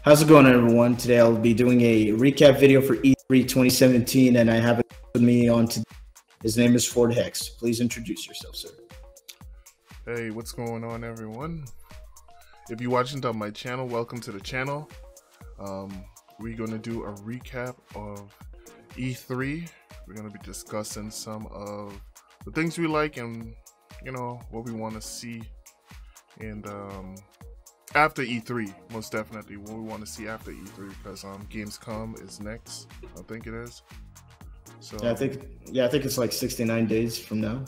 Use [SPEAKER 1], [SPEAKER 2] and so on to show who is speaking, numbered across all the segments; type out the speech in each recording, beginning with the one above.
[SPEAKER 1] How's it going, everyone? Today I'll be doing a recap video for E3 2017, and I have it with me on today. His name is Ford Hex. Please introduce yourself, sir.
[SPEAKER 2] Hey, what's going on, everyone? If you're watching on my channel, welcome to the channel. We're going to do a recap of E3. We're going to be discussing some of the things we like and, you know, what we want to see. And after E3, most definitely, what we want to see after E3, because Gamescom is next. I think it is. So
[SPEAKER 1] I think it's like 69 days from now.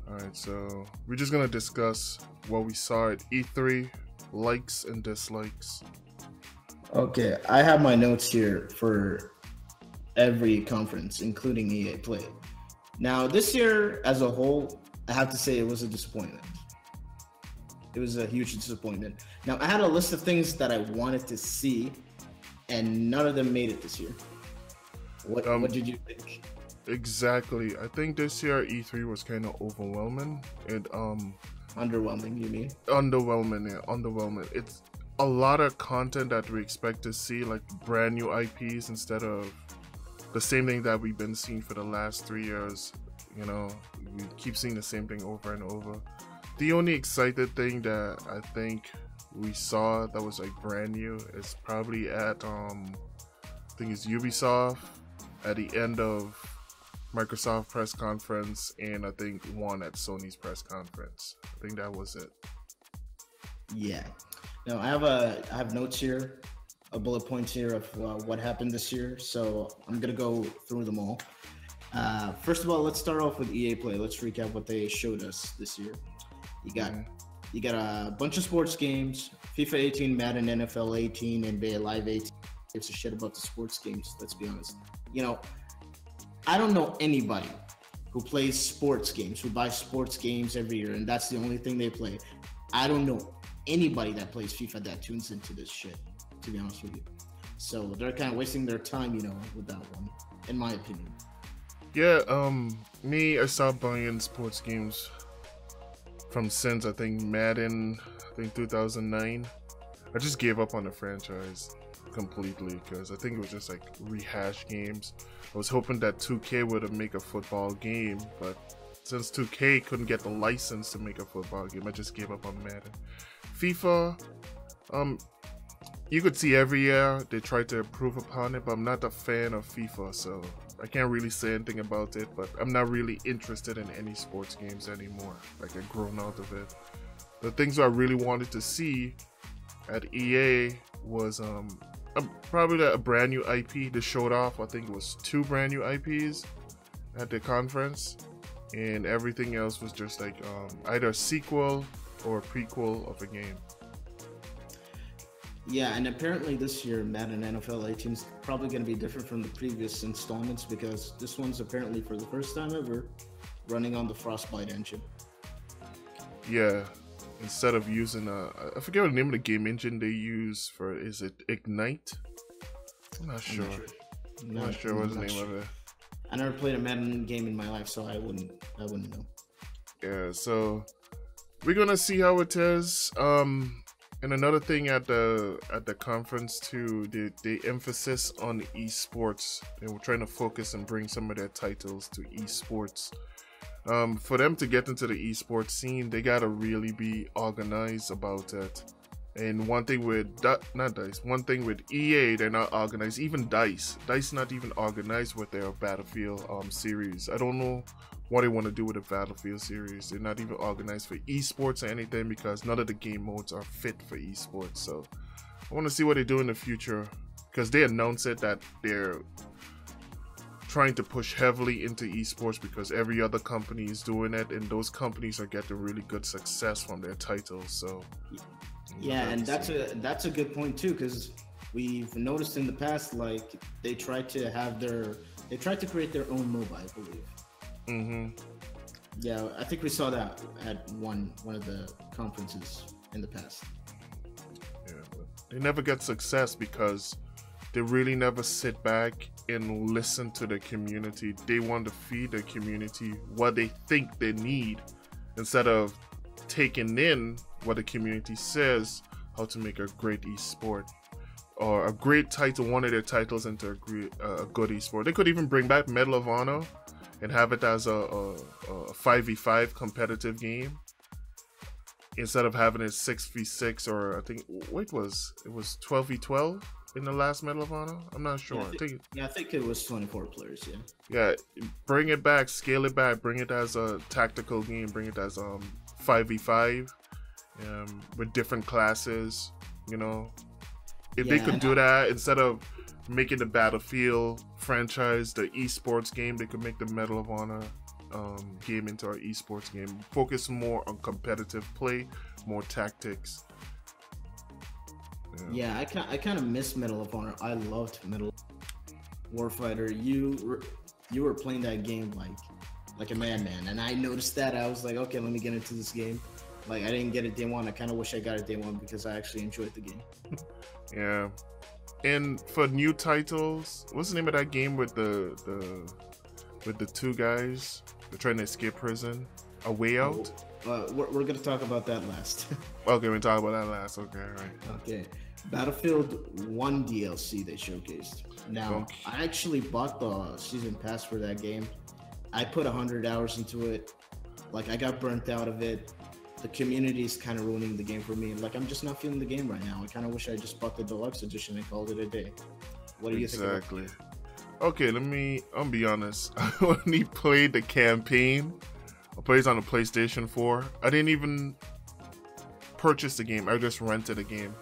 [SPEAKER 2] All right, so we're just gonna discuss what we saw at E3, likes and dislikes.
[SPEAKER 1] Okay, I have my notes here for every conference, including EA Play. Now, this year as a whole, I have to say it was a disappointment. It was a huge disappointment. Now, I had a list of things that I wanted to see, and none of them made it this year. What did you think?
[SPEAKER 2] Exactly. I think this year E3 was kind of overwhelming.
[SPEAKER 1] Underwhelming, you mean?
[SPEAKER 2] Underwhelming, yeah, underwhelming. It's a lot of content that we expect to see, like brand new IPs instead of the same thing that we've been seeing for the last 3 years. You know, we keep seeing the same thing over and over. The only excited thing that I think we saw that was like brand new is probably at I think it's Ubisoft at the end of Microsoft press conference, and I think one at Sony's press conference. I think that was it. Yeah.
[SPEAKER 1] Now I have notes here, a bullet points here of what happened this year. So I'm gonna go through them all. First of all, let's start off with EA Play. Let's recap what they showed us this year. You got a bunch of sports games: FIFA 18, Madden, NFL 18, NBA Live 18. Gives a shit about the sports games. Let's be honest. You know, I don't know anybody who plays sports games, who buys sports games every year, and that's the only thing they play. I don't know anybody that plays FIFA that tunes into this shit, to be honest with you. So they're kind of wasting their time, you know, with that one, in my opinion.
[SPEAKER 2] Yeah, I stopped buying sports games from since I think Madden, 2009. I just gave up on the franchise completely because I think it was just like rehash games. I was hoping that 2K would make a football game, but since 2K couldn't get the license to make a football game, I just gave up on Madden. FIFA, you could see every year they try to improve upon it, but I'm not a fan of FIFA, so I can't really say anything about it. But I'm not really interested in any sports games anymore. Like, I've grown out of it. The things I really wanted to see at EA was probably a brand new IP. They showed off, I think it was 2 brand new IPs at the conference, and everything else was just like either a sequel or a prequel of a game.
[SPEAKER 1] Yeah, and apparently this year Madden NFL 18 is probably going to be different from the previous installments, because this one's apparently for the first time ever running on the Frostbite engine.
[SPEAKER 2] Yeah, instead of using I forget what the name of the game engine they use for. Is it Ignite? I'm not sure. I'm not sure what's the name of it.
[SPEAKER 1] I never played a Madden game in my life, so I wouldn't know.
[SPEAKER 2] Yeah, so we're gonna see how it is. And another thing at the conference too, the emphasis on esports. They were trying to focus and bring some of their titles to esports. For them to get into the esports scene, they gotta really be organized about it. And one thing with one thing with EA, they're not organized. Even DICE not even organized with their Battlefield series. I don't know what they want to do with the Battlefield series. They're not even organized for esports or anything, because none of the game modes are fit for esports. So I want to see what they do in the future, because they announced it that they're trying to push heavily into esports because every other company is doing it, and those companies are getting really good success from their titles. So
[SPEAKER 1] yeah, and that's a good point too, because we've noticed in the past, like, they tried to create their own MOBA, I believe. Yeah, I think we saw that at one of the conferences in the past.
[SPEAKER 2] Yeah, but they never get success because they really never sit back and listen to the community. They want to feed the community what they think they need, instead of taking in what the community says how to make a great esport. or a great title, one of their titles into a good esport. They could even bring back Medal of Honor and have it as a 5v5 competitive game instead of having it 6v6, or I think it was 12v12 in the last Medal of Honor. I'm not sure.
[SPEAKER 1] I think it was 24 players.
[SPEAKER 2] Yeah, bring it back, scale it back, bring it as a tactical game, bring it as 5v5 with different classes. You know, if they could do that instead of making the Battlefield franchise the esports game, they could make the Medal of Honor game into our esports game. Focus more on competitive play, more tactics.
[SPEAKER 1] Yeah, I kind of miss Medal of Honor. I loved Medal Warfighter. You were playing that game like a madman, and I noticed that. I was like, okay, let me get into this game. Like, I didn't get it day one. I kind of wish I got it day one because I actually enjoyed the game.
[SPEAKER 2] Yeah. And for new titles, what's the name of that game with the two guys? They're trying to escape prison. A Way Out?
[SPEAKER 1] We're gonna talk about that last.
[SPEAKER 2] Okay, we'll talk about that last. Okay, right.
[SPEAKER 1] Okay. Battlefield 1 DLC they showcased. Now, I actually bought the season pass for that game. I put 100 hours into it. Like, I got burnt out of it. The community is kind of ruining the game for me. Like, I'm just not feeling the game right now. I kind of wish I just bought the deluxe edition and called it a day. What do you think?
[SPEAKER 2] Exactly. Okay, I'll be honest. I only played the campaign. I played it on the PlayStation 4. I didn't even purchase the game. I just rented the game.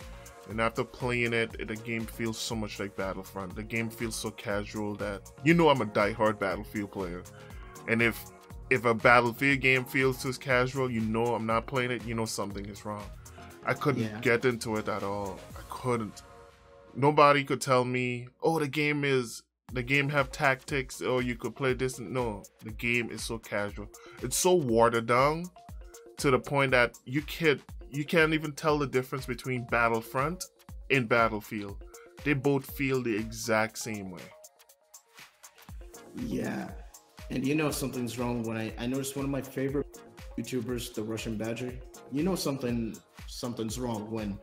[SPEAKER 2] And after playing it, the game feels so much like Battlefront. The game feels so casual that, you know, I'm a diehard Battlefield player. And if a Battlefield game feels too casual, you know I'm not playing it, you know something is wrong. I couldn't get into it at all. I couldn't. Nobody could tell me, oh, the game have tactics, or you could play this. No, the game is so casual. It's so watered down to the point that you can't even tell the difference between Battlefront and Battlefield. They both feel the exact same way.
[SPEAKER 1] Yeah. And you know something's wrong when I noticed one of my favorite YouTubers, the Russian Badger. You know something's wrong when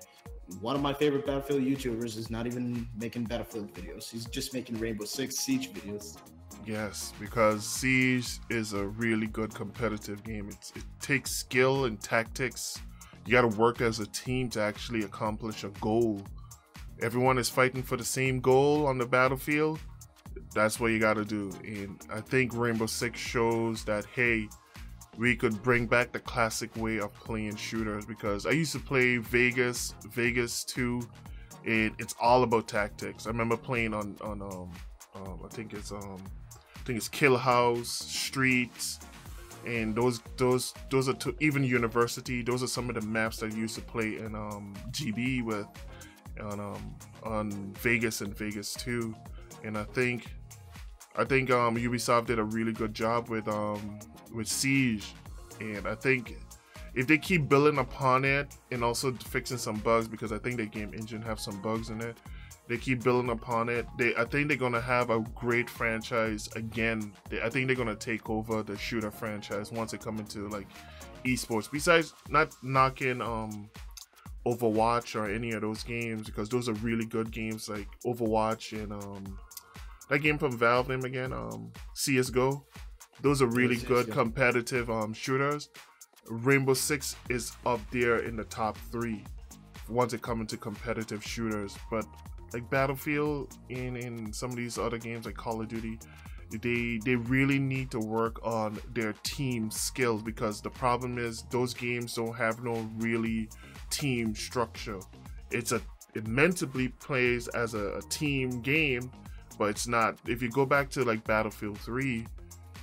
[SPEAKER 1] one of my favorite Battlefield YouTubers is not even making Battlefield videos. He's just making Rainbow Six Siege videos.
[SPEAKER 2] Yes, because Siege is a really good competitive game. It takes skill and tactics. You got to work as a team to actually accomplish a goal. Everyone is fighting for the same goal on the battlefield. That's what you got to do. And I think Rainbow Six shows that, hey, we could bring back the classic way of playing shooters, because I used to play Vegas 2, and it's all about tactics. I remember playing on I think it's Kill House, Streets, and those are even University. Those are some of the maps that I used to play in GB with on Vegas and Vegas 2. And I think Ubisoft did a really good job with Siege, and I think if they keep building upon it and also fixing some bugs, because I think the game engine have some bugs in it, they keep building upon it. I think they're gonna have a great franchise again. I think they're gonna take over the shooter franchise once it come into like esports. Besides, not knocking Overwatch or any of those games, because those are really good games, like Overwatch and that game from Valve, name again, CSGO. Those are really good competitive shooters. Rainbow Six is up there in the top 3 once it comes into competitive shooters. But like Battlefield and some of these other games like Call of Duty, they really need to work on their team skills, because the problem is those games don't have no really team structure. It meant to be played as a team game, but it's not. If you go back to like Battlefield 3,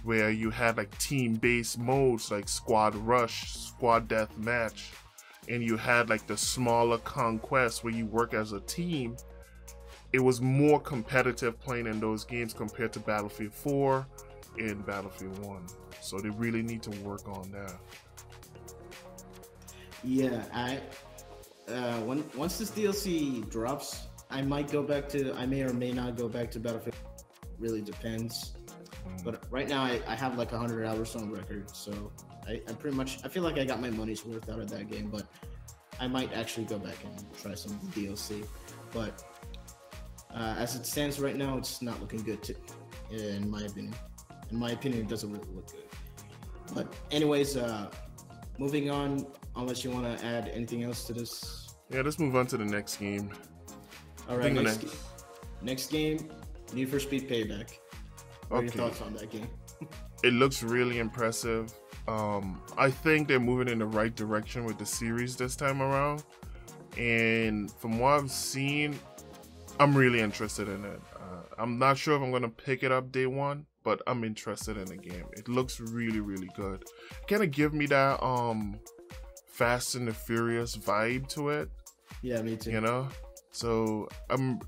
[SPEAKER 2] where you had like team-based modes like Squad Rush, Squad Deathmatch, and you had like the smaller conquests where you work as a team, it was more competitive playing in those games compared to Battlefield 4 and Battlefield 1. So they really need to work on that.
[SPEAKER 1] Yeah, once this DLC drops, I may or may not go back to Battlefield. Really depends. But right now I have like 100 hours on record, so I feel like I got my money's worth out of that game. But I might actually go back and try some of the DLC. But As it stands right now, it's not looking good, in my opinion. In my opinion, it doesn't really look good. But anyways, moving on, unless you want to add anything else to this.
[SPEAKER 2] Yeah, let's move on to the next game.
[SPEAKER 1] All right, next game, Need for Speed Payback. What are your thoughts on that game?
[SPEAKER 2] It looks really impressive. I think they're moving in the right direction with the series this time around. And from what I've seen, I'm really interested in it. I'm not sure if I'm going to pick it up day one, but I'm interested in the game. It looks really, really good. Kind of give me that Fast and the Furious vibe to it.
[SPEAKER 1] Yeah, me too.
[SPEAKER 2] You know? So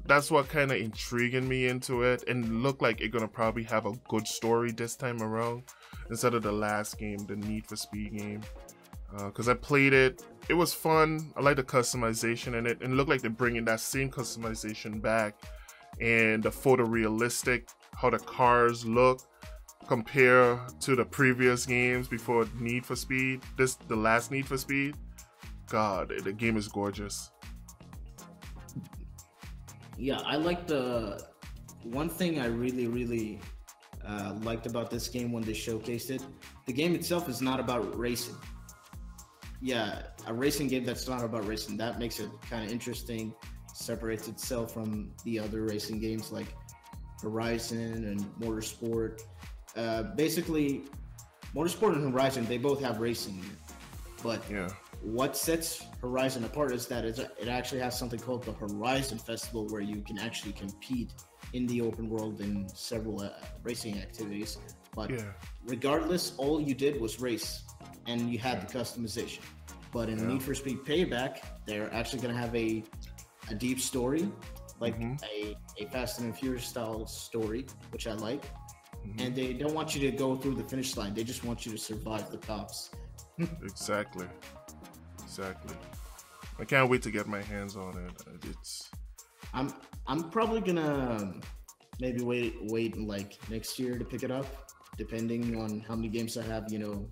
[SPEAKER 2] that's what kind of intriguing me into it, and look like it's gonna probably have a good story this time around instead of the last game, the Need for Speed game. Because I played it, it was fun. I like the customization in it, and it looked like they're bringing that same customization back, and the photorealistic, how the cars look compare to the previous games before Need for Speed. The last Need for Speed. God, the game is gorgeous.
[SPEAKER 1] Yeah, I like the one thing I really liked about this game when they showcased it. The game itself is not about racing. Yeah, a racing game that's not about racing, that makes it kind of interesting. Separates itself from the other racing games like Horizon and Motorsport. Basically, Motorsport and Horizon, they both have racing in it. But yeah, what sets Horizon apart is that it actually has something called the Horizon Festival, where you can actually compete in the open world in several racing activities. But regardless, all you did was race, and you had the customization. But in Need for Speed Payback, they're actually going to have a deep story, like a Fast and Furious style story, which I like. And they don't want you to go through the finish line. They just want you to survive the cops.
[SPEAKER 2] Exactly. I can't wait to get my hands on it.
[SPEAKER 1] I'm probably gonna maybe wait like next year to pick it up, depending on how many games I have, to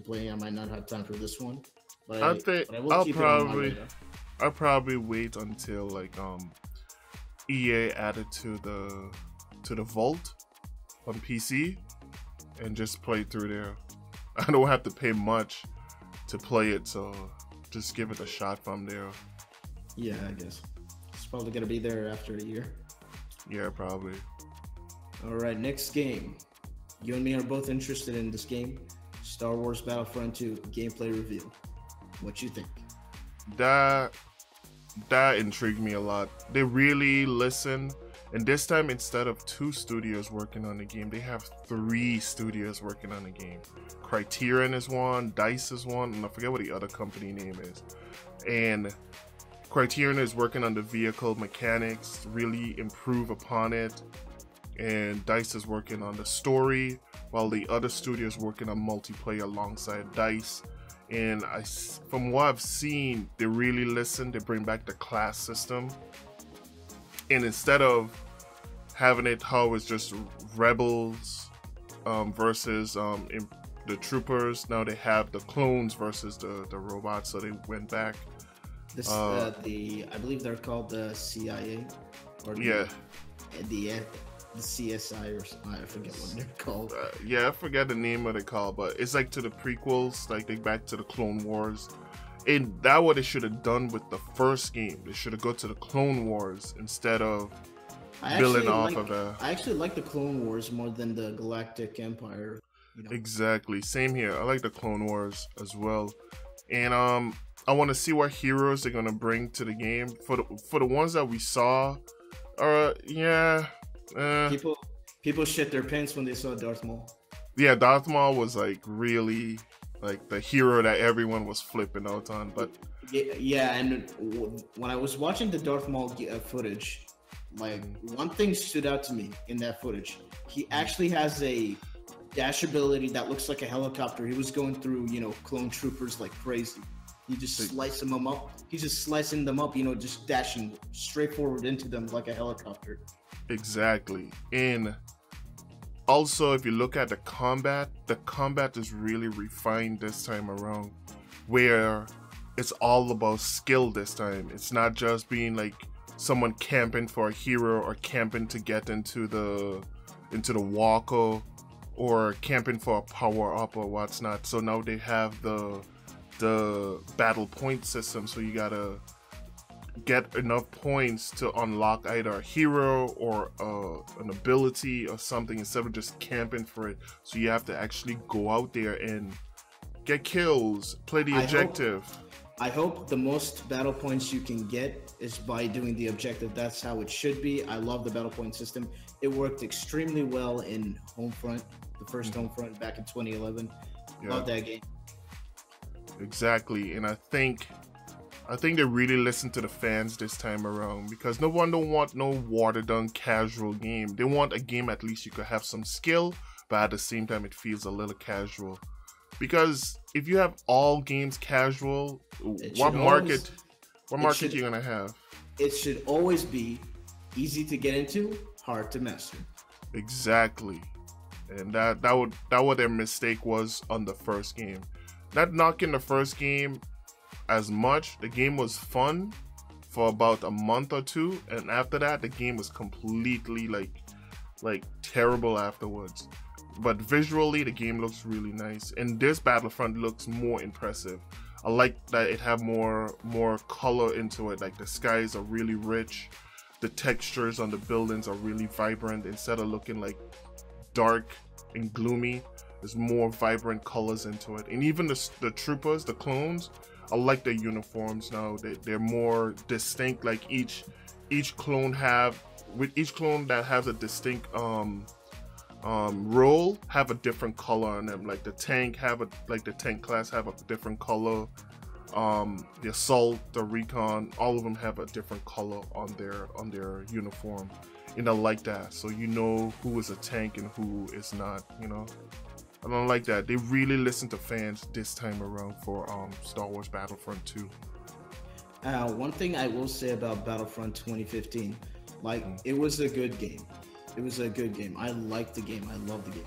[SPEAKER 1] play. I might not have time for this one, but
[SPEAKER 2] I'll probably wait until like EA added to the Vault on PC and just play through there. I don't have to pay much to play it, so just give it a shot from there.
[SPEAKER 1] Yeah, I guess it's probably gonna be there after a year.
[SPEAKER 2] Yeah, probably.
[SPEAKER 1] All right, next game. You and me are both interested in this game, Star Wars Battlefront 2 gameplay reveal. What you think?
[SPEAKER 2] That intrigued me a lot. They really listen, and this time instead of 2 studios working on the game, they have 3 studios working on the game. Criterion is one, DICE is one, and I forget what the other company name is. And Criterion is working on the vehicle mechanics, really improve upon it. And DICE is working on the story, while the other studio is working on multiplayer alongside DICE. And from what I've seen, they really listen. They bring back the class system. And instead of having it how it's just rebels versus the troopers, now they have the clones versus the robots. So they went back.
[SPEAKER 1] This I believe they're called the CIA, or the CSI, or I forget what they're called.
[SPEAKER 2] I forget the name of the call, but it's like to the prequels, like they back to the Clone Wars. And that's what they should have done with the first game. They should have go to the Clone Wars instead of building off of that.
[SPEAKER 1] I actually like the Clone Wars more than the Galactic Empire.
[SPEAKER 2] Exactly. Same here. I like the Clone Wars as well. And I want to see what heroes they're gonna bring to the game. For the ones that we saw,
[SPEAKER 1] people shit their pants when they saw Darth Maul.
[SPEAKER 2] Yeah, Darth Maul was like really like the hero that everyone was flipping out on. But
[SPEAKER 1] yeah, and when I was watching the Darth Maul footage, like one thing stood out to me in that footage. He actually has a dash ability that looks like a helicopter. He was going through, clone troopers like crazy. He just slicing them up. He's just slicing them up, just dashing straight forward into them like a helicopter.
[SPEAKER 2] Exactly. And also, if you look at the combat is really refined this time around, where it's all about skill this time. It's not just being like someone camping for a hero or camping to get into the walker or camping for a power up or what's not. So now they have the battle point system, so you gotta get enough points to unlock either a hero or an ability or something instead of just camping for it. So you have to actually go out there and get kills, play the objective.
[SPEAKER 1] I hope the most battle points you can get is by doing the objective. That's how it should be. I love the battle point system. It worked extremely well in Homefront, the first Homefront back in 2011.
[SPEAKER 2] Yeah.
[SPEAKER 1] Love that game.
[SPEAKER 2] Exactly, and I think they really listened to the fans this time around, because no one don't want no watered down casual game. They want a game at least you could have some skill, but at the same time it feels a little casual. Because if you have all games casual, what market you gonna have?
[SPEAKER 1] It should always be easy to get into, hard to master.
[SPEAKER 2] Exactly, and that what their mistake was on the first game. Not knocking the first game as much. The game was fun for about a month or two, and after that the game was completely like terrible afterwards. But visually the game looks really nice, and this Battlefront looks more impressive. I like that it have more color into it. Like the skies are really rich, the textures on the buildings are really vibrant instead of looking like dark and gloomy. There's more vibrant colors into it, and even the troopers, the clones, I like their uniforms now. They're more distinct. Like each clone that has a distinct role have a different color on them. Like the tank class have a different color. The assault, the recon, all of them have a different color on their uniform, and I like that. So you know who is a tank and who is not. You know, I don't like that. They really listen to fans this time around for Star Wars Battlefront 2.
[SPEAKER 1] One thing I will say about Battlefront 2015, it was a good game. It was a good game. I liked the game. I love the game.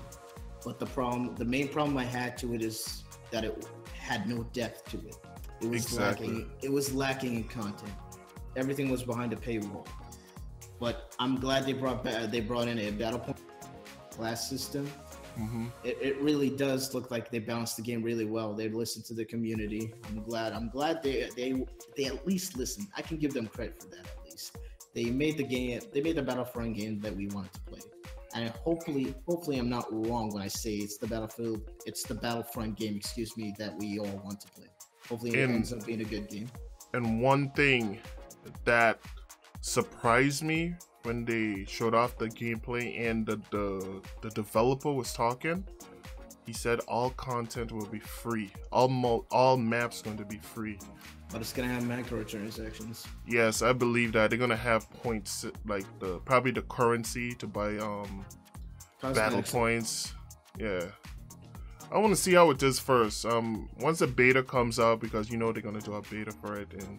[SPEAKER 1] But the main problem I had to it is that it had no depth to it. It was lacking. It was lacking in content. Everything was behind a paywall. But I'm glad they brought in a battle point class system.
[SPEAKER 2] Mm-hmm.
[SPEAKER 1] It really does look like they balanced the game really well. They listened to the community. I'm glad they at least listened. I can give them credit for that at least. They made the Battlefront game that we wanted to play. And hopefully I'm not wrong when I say it's the Battlefront game, that we all want to play. Hopefully it ends up being a good game.
[SPEAKER 2] And one thing that surprised me when they showed off the gameplay and the developer was talking, he said all content will be free. All maps going to be free.
[SPEAKER 1] But it's gonna have microtransactions.
[SPEAKER 2] Yes, I believe that they're gonna have points, like probably the currency to buy battle points. Yeah, I want to see how it is first. Once the beta comes out, because you know they're gonna do a beta for it, and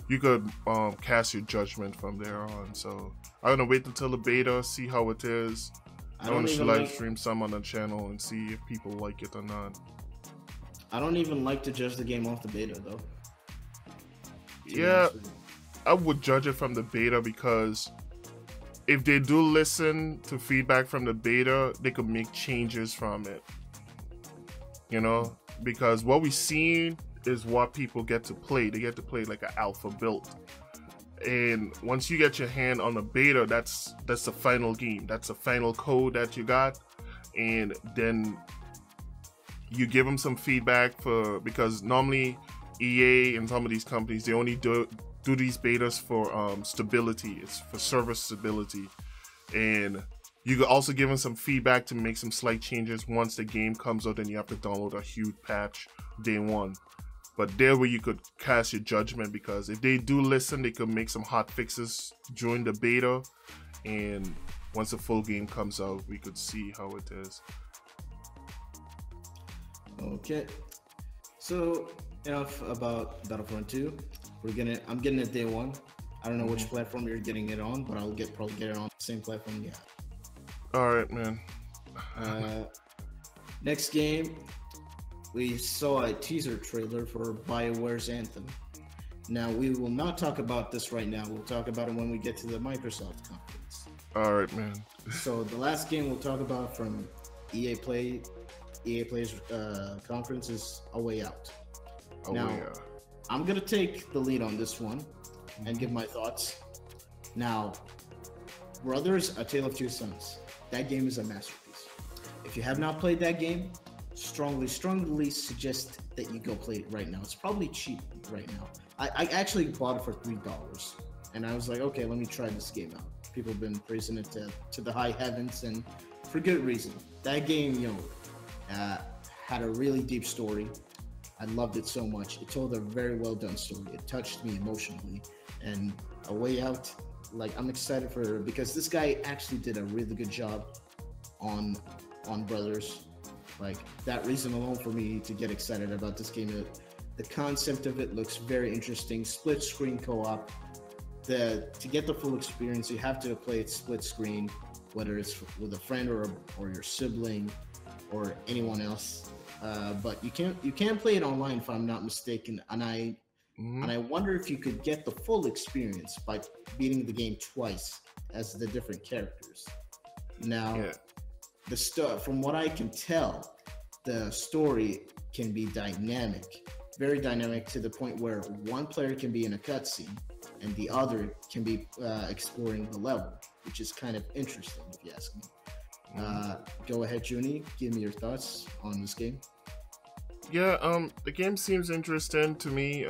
[SPEAKER 2] you could cast your judgment from there on. So I'm gonna wait until the beta, see how it is. I want to live stream some on the channel and see if people like it or not.
[SPEAKER 1] I don't even like to judge the game off the beta though.
[SPEAKER 2] Yeah, I would judge it from the beta, because if they do listen to feedback from the beta, they could make changes from it. You know, because what we've seen is what people get to play. They get to play like an alpha build. And once you get your hand on the beta, that's the final game. That's the final code that you got. And then you give them some feedback because normally EA and some of these companies, they only do these betas for stability. It's for server stability, and you could also give them some feedback to make some slight changes once the game comes out, and you have to download a huge patch day one. But there where you could cast your judgment, because if they do listen, they could make some hot fixes during the beta, and once the full game comes out, we could see how it is.
[SPEAKER 1] Okay, so enough about Battlefront 2. I'm getting it day one. I don't know which platform you're getting it on, but I'll probably get it on the same platform you have.
[SPEAKER 2] All right, man.
[SPEAKER 1] Next game, we saw a teaser trailer for BioWare's Anthem. Now, we will not talk about this right now. We'll talk about it when we get to the Microsoft conference.
[SPEAKER 2] All right, man.
[SPEAKER 1] So the last game we'll talk about from EA Play's conference is A Way Out. I'm gonna take the lead on this one and give my thoughts. Now, Brothers: A Tale of Two Sons. That game is a masterpiece. If you have not played that game, strongly suggest that you go play it right now. It's probably cheap right now. I actually bought it for $3, and I was like, okay, let me try this game out. People have been praising it to the high heavens, and for good reason. That game, had a really deep story. I loved it so much. It told a very well done story. It touched me emotionally, and A Way Out, like, I'm excited for it because this guy actually did a really good job on Brothers. Like, that reason alone for me to get excited about this game. The concept of it looks very interesting. Split screen co-op. To get the full experience, you have to play it split screen, whether it's with a friend or your sibling or anyone else. But you can't play it online, if I'm not mistaken. And I wonder if you could get the full experience by beating the game twice as the different characters. Now, from what I can tell, the story can be dynamic, very dynamic, to the point where one player can be in a cutscene and the other can be exploring the level, which is kind of interesting, if you ask me. Go ahead, Junie. Give me your thoughts on this game.
[SPEAKER 2] Yeah, the game seems interesting to me.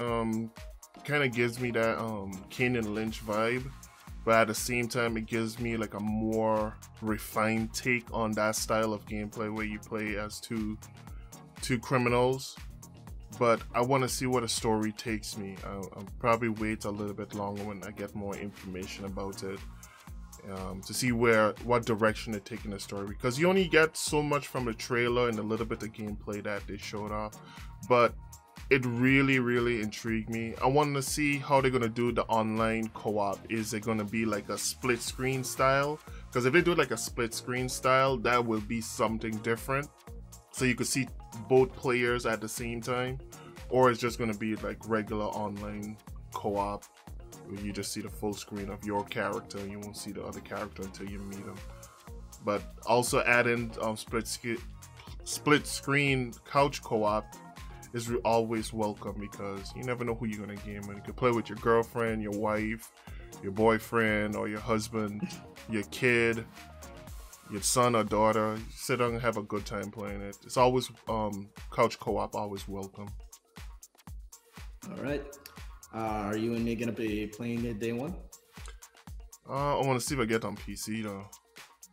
[SPEAKER 2] Kind of gives me that Kane and Lynch vibe, but at the same time, it gives me like a more refined take on that style of gameplay where you play as two criminals. But I want to see where the story takes me. I'll probably wait a little bit longer when I get more information about it, to see what direction they're taking the story, because you only get so much from the trailer and a little bit of gameplay that they showed off. But it really, really intrigued me. I want to see how they're going to do the online co-op. Is it going to be like a split screen style? Because if they do it like a split screen style, that will be something different. So you could see both players at the same time, or it's just going to be like regular online co-op where you just see the full screen of your character and you won't see the other character until you meet them. But also adding split screen couch co-op is always welcome, because you never know who you're going to game with. You could play with your girlfriend, your wife, your boyfriend, or your husband, your kid, your son or daughter. Sit down and have a good time playing it. It's always couch co-op, always welcome.
[SPEAKER 1] All right. Are you and me gonna be playing it day one?
[SPEAKER 2] I want to see if I get on PC though.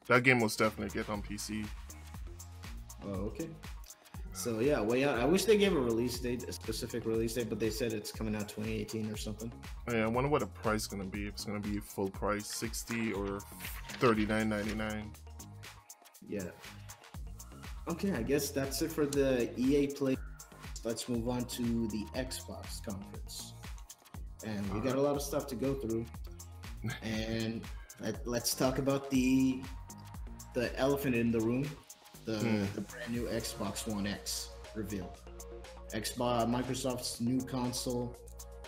[SPEAKER 2] That game most definitely get on PC.
[SPEAKER 1] Oh, okay. So yeah, Way Out. I wish they gave a specific release date, but they said it's coming out 2018 or something.
[SPEAKER 2] Yeah, I wonder what the price is gonna be. If it's gonna be full price, $60 or $39.99.
[SPEAKER 1] Yeah. Okay, I guess that's it for the EA Play. Let's move on to the Xbox conference. And we got a lot of stuff to go through. And let's talk about the elephant in the room, the brand new Xbox One X reveal. Microsoft's new console.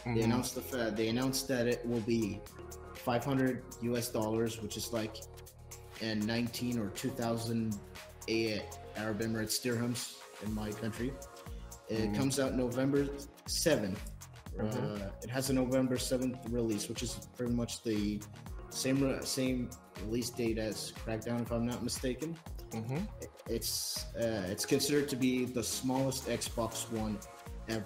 [SPEAKER 1] They announced that it will be $500 US, which is like 19 or 2,000 Arab Emirates dirhams in my country. It comes out November 7th. It has a November 7th release, which is pretty much the same release date as Crackdown, if I'm not mistaken. It's considered to be the smallest Xbox One ever,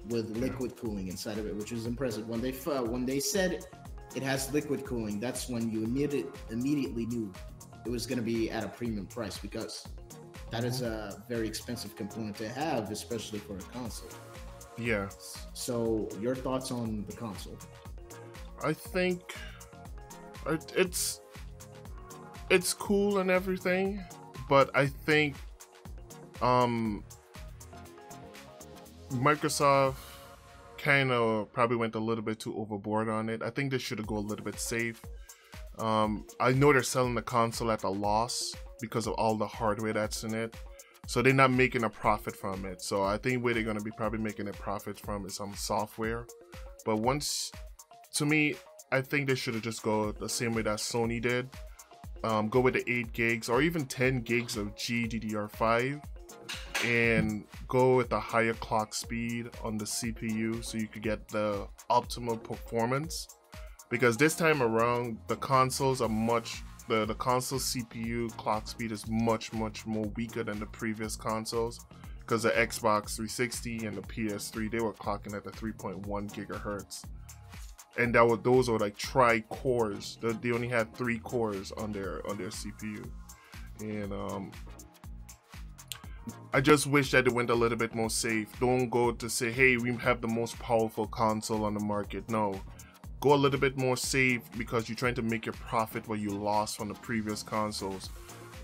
[SPEAKER 1] with liquid cooling inside of it, which is impressive. When they said it has liquid cooling, that's when you immediately knew it was going to be at a premium price, because that is a very expensive component to have, especially for a console.
[SPEAKER 2] Yeah.
[SPEAKER 1] So, your thoughts on the console?
[SPEAKER 2] I think it's cool and everything, but I think Microsoft kind of probably went a little bit too overboard on it. I think they should have go a little bit safe. I know they're selling the console at a loss because of all the hardware that's in it, so they're not making a profit from it. So I think where they're going to be probably making a profit from is some software. But to me, I think they should have just go the same way that Sony did. Go with the 8 gigs or even 10 gigs of GDDR5 and go with the higher clock speed on the CPU so you could get the optimal performance. Because this time around, the consoles are the console CPU clock speed is much more weaker than the previous consoles. Because the Xbox 360 and the PS3, they were clocking at the 3.1 gigahertz. And those were like tri-cores. They only had 3 cores on their CPU, and I just wish that they went a little bit more safe. Don't go to say, hey, we have the most powerful console on the market. No, go a little bit more safe because you're trying to make your profit what you lost from the previous consoles,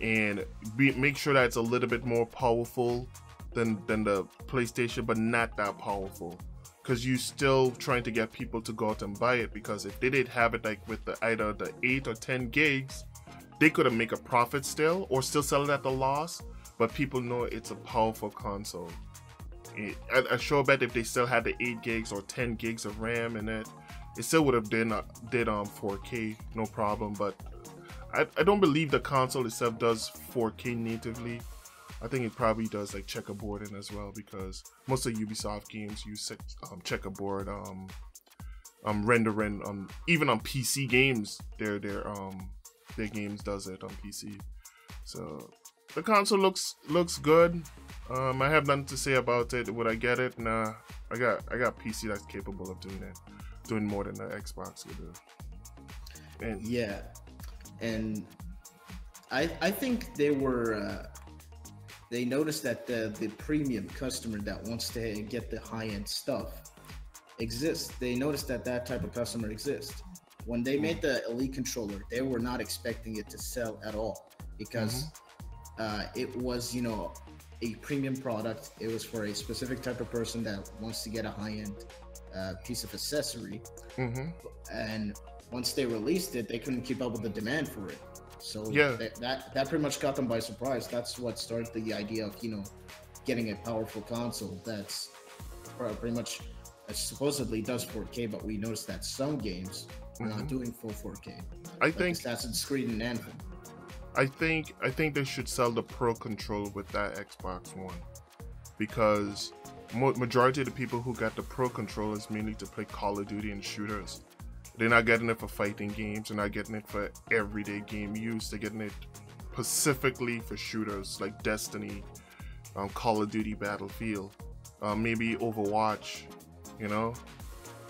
[SPEAKER 2] and make sure that it's a little bit more powerful than the PlayStation, but not that powerful. Because you still trying to get people to go out and buy it, because if they didn't have it like with either the 8 or 10 gigs, they could have make a profit still or still sell it at the loss, but people know it's a powerful console. I sure bet if they still had the 8 gigs or 10 gigs of RAM in it, it still would have did 4K, no problem. But I don't believe the console itself does 4K natively. I think it probably does like checkerboarding as well, because most of Ubisoft games use checkerboard rendering. Even on PC games, their games does it on PC. So the console looks good. I have nothing to say about it. Would I get it? Nah. I got PC that's capable of doing more than the Xbox would do. And
[SPEAKER 1] yeah, and I think they were. They noticed that the premium customer that wants to get the high-end stuff exists. They noticed that type of customer exists. When they made the Elite controller, they were not expecting it to sell at all, because it was, a premium product. It was for a specific type of person that wants to get a high-end piece of accessory. And once they released it, they couldn't keep up with the demand for it. So
[SPEAKER 2] yeah,
[SPEAKER 1] that pretty much caught them by surprise. That's what started the idea of getting a powerful console that's pretty much supposedly does 4K, but we noticed that some games are not doing full 4K.
[SPEAKER 2] I think
[SPEAKER 1] Assassin's Creed and Anthem.
[SPEAKER 2] I think they should sell the Pro controller with that Xbox One, because majority of the people who got the Pro controller is mainly to play Call of Duty and shooters. They're not getting it for fighting games. They're not getting it for everyday game use. They're getting it specifically for shooters like Destiny, Call of Duty Battlefield, maybe Overwatch.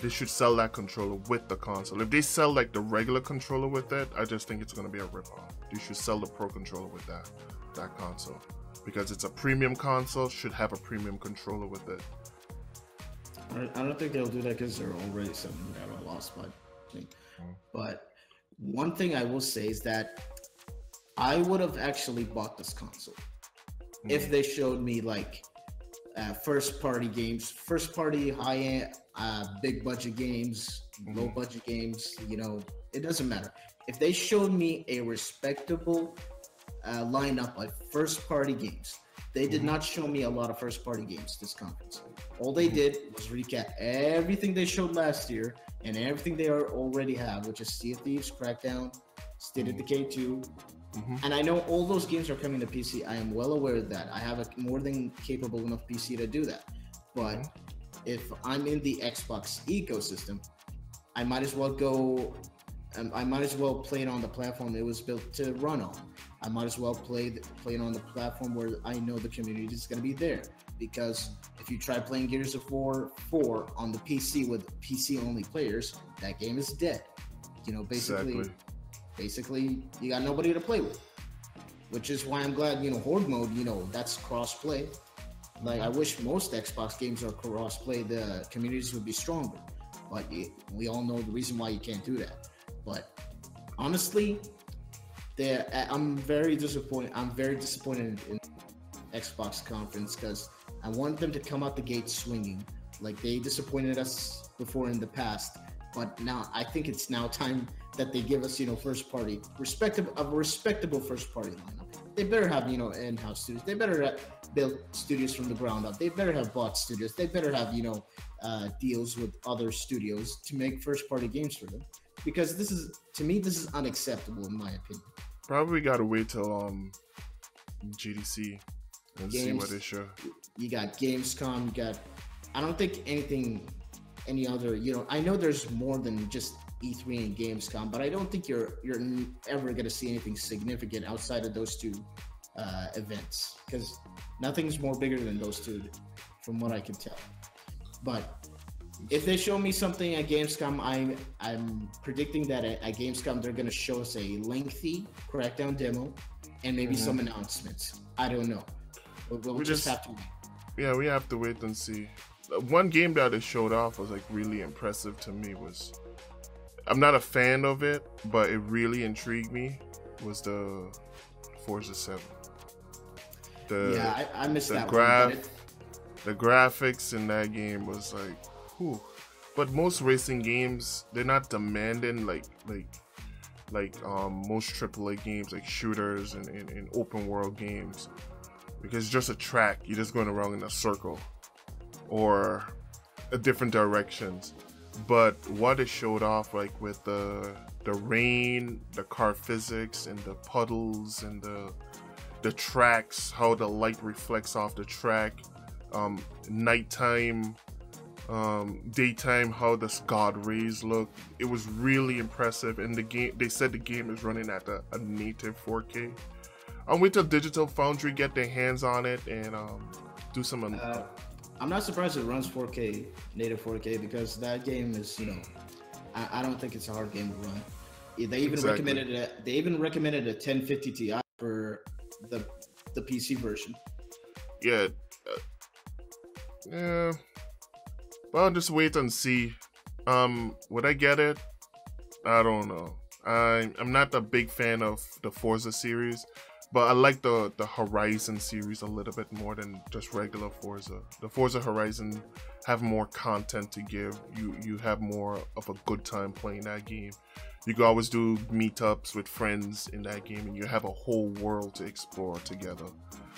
[SPEAKER 2] They should sell that controller with the console. If they sell like the regular controller with it, I just think it's going to be a ripoff. They should sell the Pro controller with that console, because it's a premium console, should have a premium controller with it.
[SPEAKER 1] I don't think they'll do that because they're already selling at a loss. But one thing I will say is that I would have actually bought this console if they showed me like first party games, first party high-end, big budget games, low budget games. It doesn't matter. If they showed me a respectable lineup of first party games. They did not show me a lot of first party games this conference. All they did was recap everything they showed last year and everything they already have, which is Sea of Thieves, Crackdown, State of Decay 2. And I know all those games are coming to PC. I am well aware of that. I have a more than capable enough PC to do that. But if I'm in the Xbox ecosystem, I might as well go. I might as well play it on the platform it was built to run on. I might as well play it on the platform where I know the community is going to be there. Because if you try playing Gears of War 4 on the PC with PC-only players, that game is dead. Basically, you got nobody to play with. Which is why I'm glad, Horde mode, that's cross-play. Like, I wish most Xbox games are cross-play. The communities would be stronger. But we all know the reason why you can't do that. But honestly, I'm very disappointed. I'm very disappointed in Xbox conference because I want them to come out the gate swinging, like they disappointed us before in the past. but now I think it's now time that they give us, first party, respectable first party lineup. They better have, in-house studios. They better build studios from the ground up. They better have bought studios. They better have, deals with other studios to make first party games for them. Because this is unacceptable in my opinion.
[SPEAKER 2] Probably gotta wait till GDC and see what they show.
[SPEAKER 1] You got Gamescom. I don't think any other. I know there's more than just E3 and Gamescom, but I don't think you're ever gonna see anything significant outside of those two events, because nothing's more bigger than those two, from what I can tell. But if they show me something at Gamescom, I'm predicting that at Gamescom they're gonna show us a lengthy Crackdown demo and maybe some announcements. I don't know. We'll just have to wait.
[SPEAKER 2] Yeah, we have to wait and see. One game that they showed off was like really impressive to me. I'm not a fan of it, but it really intrigued me. Was the Forza 7.
[SPEAKER 1] I missed that
[SPEAKER 2] one. The graphics in that game was like, whew. But most racing games, they're not demanding like most AAA games, like shooters and open world games, because it's just a track. You're just going around in a circle or different directions. But what it showed off, like with the rain, the car physics, and the puddles, and the tracks, how the light reflects off the track, nighttime, daytime, how the God rays look, it was really impressive. And the game, they said the game is running at a native 4K. I'll wait till Digital Foundry get their hands on it and do some.
[SPEAKER 1] I'm not surprised it runs 4K, native 4K, because that game is, I don't think it's a hard game to run. They even recommended it. They even recommended a 1050 Ti for the PC version.
[SPEAKER 2] Yeah. Yeah. Well, I'll just wait and see. Would I get it? I don't know. I'm not a big fan of the Forza series, but I like the Horizon series a little bit more than just regular Forza. The Forza Horizon have more content to give. You have more of a good time playing that game. You can always do meetups with friends in that game, and you have a whole world to explore together.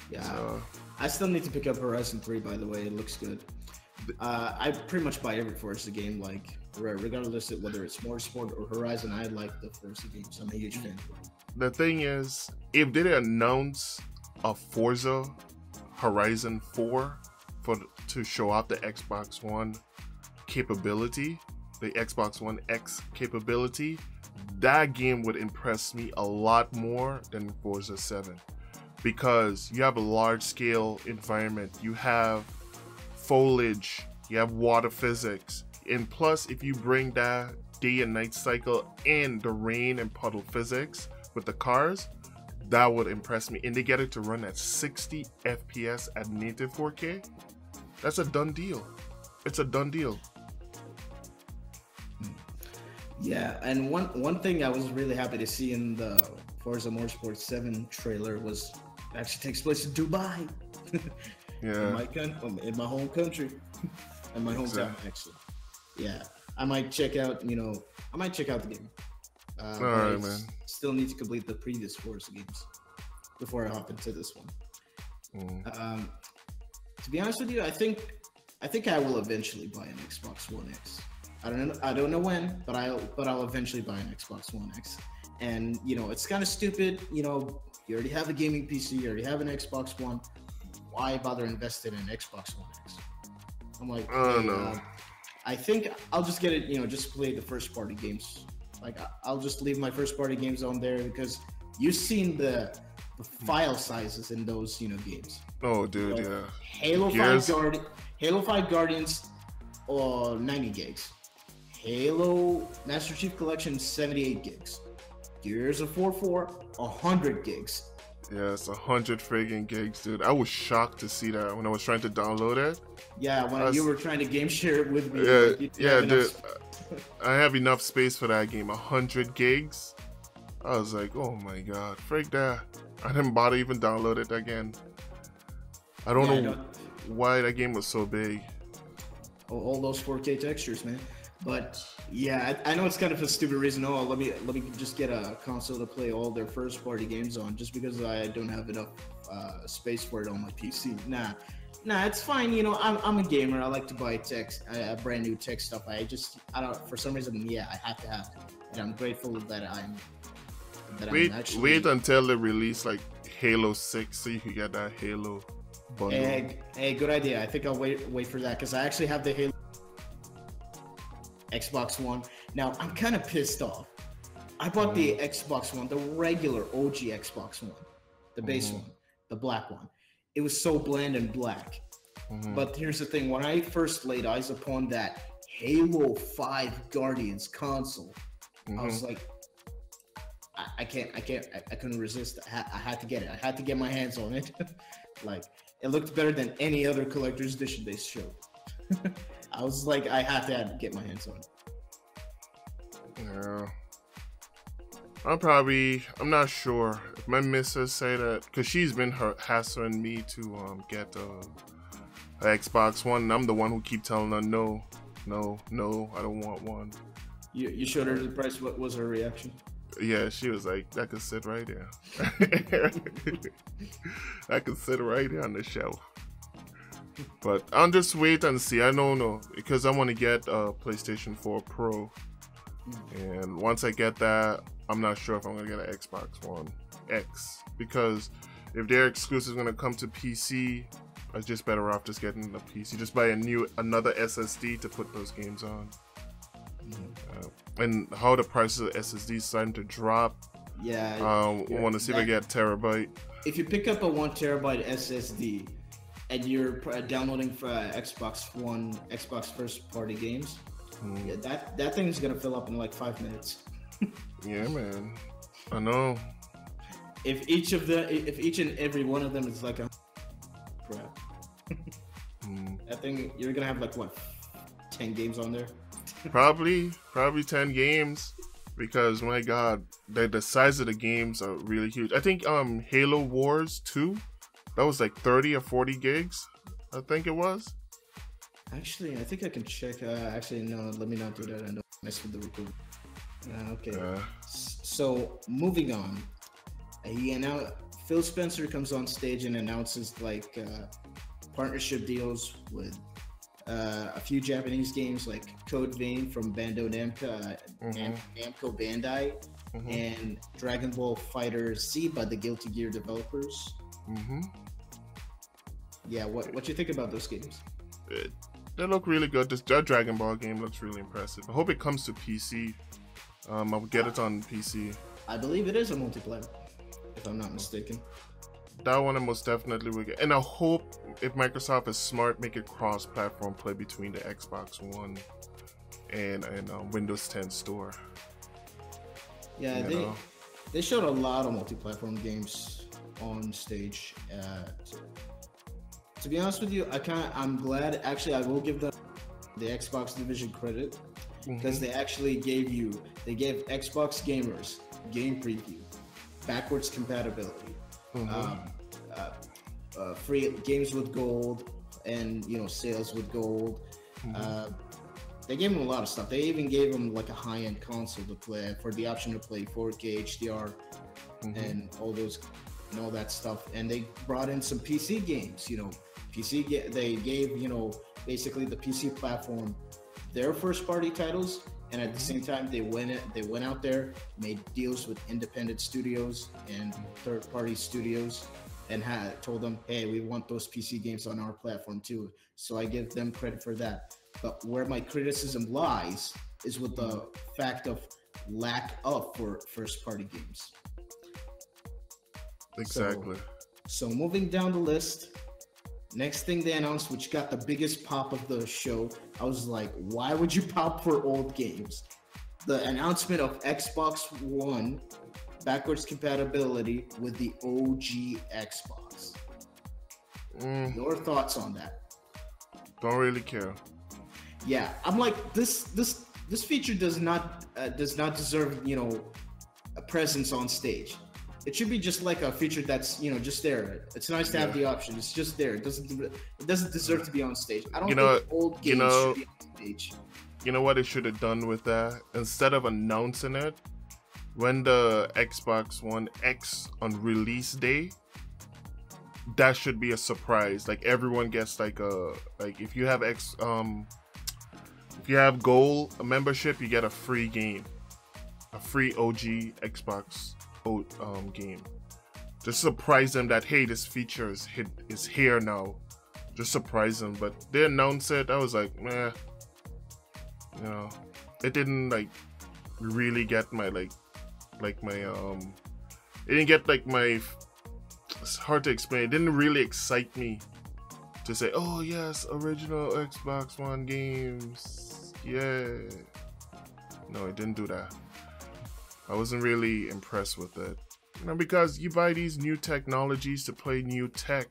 [SPEAKER 1] Yeah, so, I still need to pick up Horizon 3, by the way. It looks good. I pretty much buy every Forza game, like regardless of whether it's Motorsport or Horizon. I like the Forza games. I'm a huge fan.
[SPEAKER 2] The thing is, if they announce a Forza Horizon 4 to show off the Xbox One capability, the Xbox One X capability, that game would impress me a lot more than Forza 7, because you have a large scale environment, you have foliage, you have water physics, and plus if you bring that day and night cycle and the rain and puddle physics with the cars, that would impress me. And they get it to run at 60 FPS at native 4K. That's a done deal. It's a done deal.
[SPEAKER 1] Yeah, and one thing I was really happy to see in the Forza Motorsport 7 trailer was it actually takes place in Dubai.
[SPEAKER 2] Yeah.
[SPEAKER 1] In my home country. In my hometown, actually. Yeah. I might check out the game.
[SPEAKER 2] All right, man.
[SPEAKER 1] Still need to complete the previous Forza games before I hop into this one. To be honest with you, I think I will eventually buy an Xbox One X. I don't know when, but I'll eventually buy an Xbox One X. And it's kind of stupid. You already have a gaming PC, you already have an Xbox One. Why bother investing in an Xbox One X? I'm like,
[SPEAKER 2] I don't know.
[SPEAKER 1] I think I'll just get it. Just play the first party games. Like I'll just leave my first party games on there, because you've seen the file sizes in those games.
[SPEAKER 2] Oh, dude, yeah.
[SPEAKER 1] Halo 5 Guardians, 90 gigs. Halo Master Chief Collection, 78 gigs. Gears of War 4, 100 gigs.
[SPEAKER 2] Yeah, it's 100 friggin' gigs, dude. I was shocked to see that when I was trying to download it.
[SPEAKER 1] Yeah, when you were trying to game share it with me.
[SPEAKER 2] Yeah, dude. I have enough space for that game. 100 gigs. I was like, oh my god, frig that. I didn't bother even download it again. I don't know why that game was so big.
[SPEAKER 1] All those 4K textures, man. But yeah, I know it's kind of a stupid reason. Oh, let me just get a console to play all their first party games on, just because I don't have enough space for it on my PC. Nah, it's fine. You know, I'm a gamer. I like to buy brand new tech stuff. I don't, for some reason, yeah, I have to have it, and I'm grateful that I'm actually
[SPEAKER 2] wait until they release like Halo 6 so you can get that Halo bundle.
[SPEAKER 1] Hey, good idea. I think I'll wait for that, because I actually have the Halo Xbox One. Now, I'm kind of pissed off. I bought the Xbox One, the regular OG Xbox One, the base one, the black one. It was so bland and black. But here's the thing. When I first laid eyes upon that Halo 5 Guardians console, I was like, I couldn't resist. I had to get it. I had to get my hands on it. Like, it looked better than any other collector's edition they showed. I was like, I had to get my hands on it.
[SPEAKER 2] Yeah. I'm not sure if my missus say that, because she's been hassling me to get a Xbox One, and I'm the one who keep telling her no, I don't want one.
[SPEAKER 1] You showed her the price. What was her reaction?
[SPEAKER 2] Yeah, she was like, that could sit right there. That could sit right there on the shelf. But I'll just wait and see. I don't know, because I want to get a PlayStation 4 Pro. And once I get that, I'm not sure if I'm going to get an Xbox One X. Because if their exclusive is going to come to PC, I'm just better off just getting a PC. Just buy another SSD to put those games on. And how the prices of SSD is starting to drop.
[SPEAKER 1] Yeah.
[SPEAKER 2] I want to see if I get terabyte.
[SPEAKER 1] If you pick up a 1 terabyte SSD and you're downloading for Xbox One, Xbox first party games, yeah, that thing is gonna fill up in like 5 minutes.
[SPEAKER 2] Yeah, man. I know.
[SPEAKER 1] If each and every one of them is like a crap, that thing, you're gonna have like what, 10 games on there?
[SPEAKER 2] Probably 10 games, because my god, the size of the games are really huge. I think Halo Wars 2, that was like 30 or 40 gigs, I think it was.
[SPEAKER 1] Actually, I think I can check. Actually, no, let me not do that. I don't mess with the record. Okay. So moving on, Phil Spencer comes on stage and announces like partnership deals with a few Japanese games like Code Vein from Namco Bandai, and Dragon Ball Fighter Z by the Guilty Gear developers. Yeah, what you think about those games?
[SPEAKER 2] They look really good. That Dragon Ball game looks really impressive. I hope it comes to PC. I'll get it on PC.
[SPEAKER 1] I believe it is a multiplayer, if I'm not mistaken.
[SPEAKER 2] That one I most definitely will get. And I hope, if Microsoft is smart, make it cross-platform play between the Xbox One and Windows 10 store.
[SPEAKER 1] Yeah, they showed a lot of multi-platform games on stage. To be honest with you, I'm glad. Actually, I will give them the Xbox division credit, because they actually gave Xbox gamers game preview, backwards compatibility, free games with gold, and sales with gold. They gave them a lot of stuff. They even gave them like a high-end console to play, for the option to play 4K HDR and all that stuff. And they brought in some PC games. They gave basically the PC platform their first-party titles, and at the same time they went out there, made deals with independent studios and third-party studios, and told them, hey, we want those PC games on our platform too. So I give them credit for that. But where my criticism lies is with the fact of lack of for first-party games.
[SPEAKER 2] Exactly.
[SPEAKER 1] So moving down the list, next thing they announced, which got the biggest pop of the show, I was like, why would you pop for old games? The announcement of Xbox One backwards compatibility with the OG Xbox. Your thoughts on that?
[SPEAKER 2] Don't really care.
[SPEAKER 1] Yeah, I'm like, this feature does not deserve a presence on stage. It should be just like a feature that's just there. It's nice to have the option. It's just there. It doesn't deserve to be on stage. I don't think old games should be on stage.
[SPEAKER 2] you know what they should have done with that? Instead of announcing it, when the Xbox One X on release day, that should be a surprise. Like everyone gets like if you have if you have Gold membership, you get a free game, a free OG Xbox game. Just surprise them that, hey, this feature is here now. Just surprise them. But they announced it. I was like, meh. You know, it didn't like really get my it didn't get like my. It's hard to explain. It didn't really excite me to say, oh yes, original Xbox One games. Yeah. No, it didn't do that. I wasn't really impressed with it. You know, because you buy these new technologies to play new tech.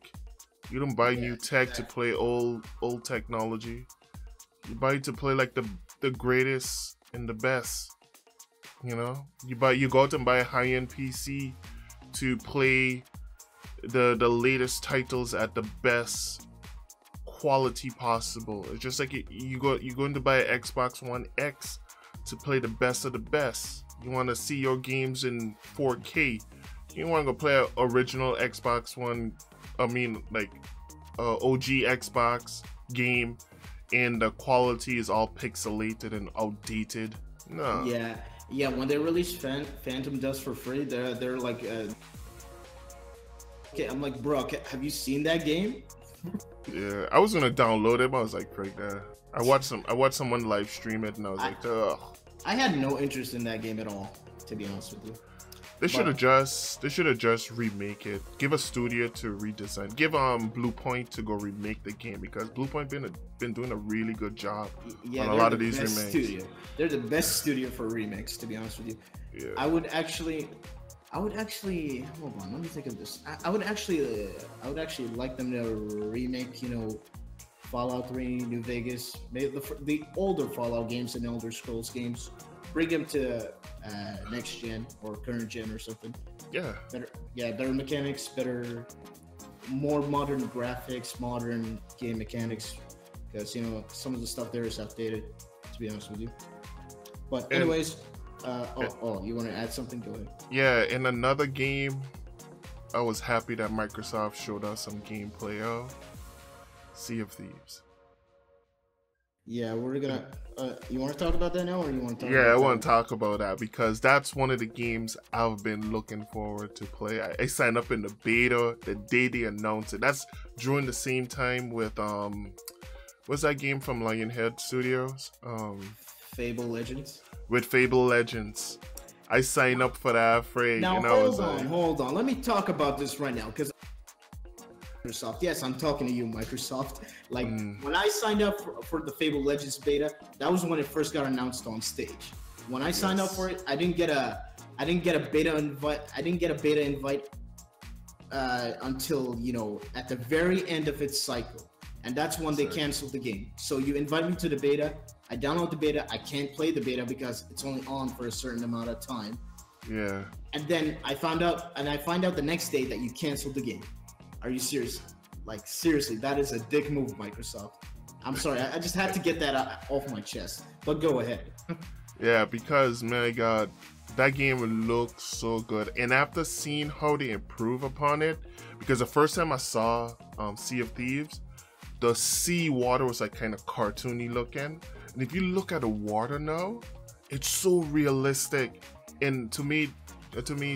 [SPEAKER 2] You don't buy new tech to play old technology. You buy it to play like the greatest and the best. You know? You go out and buy a high-end PC to play the latest titles at the best quality possible. It's just like you're going to buy an Xbox One X to play the best of the best. You want to see your games in 4K. You want to go play an original Xbox One, OG Xbox game, and the quality is all pixelated and outdated. No.
[SPEAKER 1] Yeah. When they release Phantom Dust for free, they're like, okay, I'm like, bro, have you seen that game?
[SPEAKER 2] Yeah, I was gonna download it, but I was like, freak that. I watched someone live stream it, and I was like, ugh.
[SPEAKER 1] I had no interest in that game at all, to be honest with you.
[SPEAKER 2] They should have just remake it. Give a studio to redesign. Give Bluepoint to go remake the game, because Bluepoint been doing a really good job on a lot of these remakes.
[SPEAKER 1] They're the best studio for remakes, to be honest with you.
[SPEAKER 2] Yeah.
[SPEAKER 1] I would actually hold on, let me think of this. I would actually like them to remake, you know, Fallout 3, New Vegas, maybe the older Fallout games and Elder Scrolls games. Bring them to next gen or current gen or something.
[SPEAKER 2] Yeah.
[SPEAKER 1] Better mechanics, more modern graphics, modern game mechanics. Because, you know, some of the stuff there is outdated, to be honest with you. But anyways, you want to add something? Go ahead.
[SPEAKER 2] Yeah, in another game, I was happy that Microsoft showed us some gameplay of Sea of Thieves.
[SPEAKER 1] Yeah, we're gonna. You want to talk about that now, or you want to talk?
[SPEAKER 2] Yeah, I want to talk about that because that's one of the games I've been looking forward to play. I signed up in the beta the day they announced it. That's during the same time with what's that game from Lionhead Studios?
[SPEAKER 1] Fable Legends.
[SPEAKER 2] With Fable Legends, I signed up for that.
[SPEAKER 1] Now hold on. Let me talk about this right now because Microsoft. Yes, I'm talking to you, Microsoft. Like when I signed up for the Fable Legends beta, that was when it first got announced on stage. When I signed up for it, I didn't get a beta invite. I didn't get a beta invite until, you know, at the very end of its cycle, and that's when they canceled the game. So you invite me to the beta. I download the beta. I can't play the beta because it's only on for a certain amount of time.
[SPEAKER 2] Yeah.
[SPEAKER 1] And then I find out the next day that you canceled the game. Are you serious? Like, seriously, that is a dick move, Microsoft. I'm sorry. I just had to get that off my chest. But go ahead.
[SPEAKER 2] Yeah, because, my God, that game looks so good. And after seeing how they improve upon it, because the first time I saw Sea of Thieves, the sea water was like kind of cartoony looking. And if you look at the water now, it's so realistic. And to me,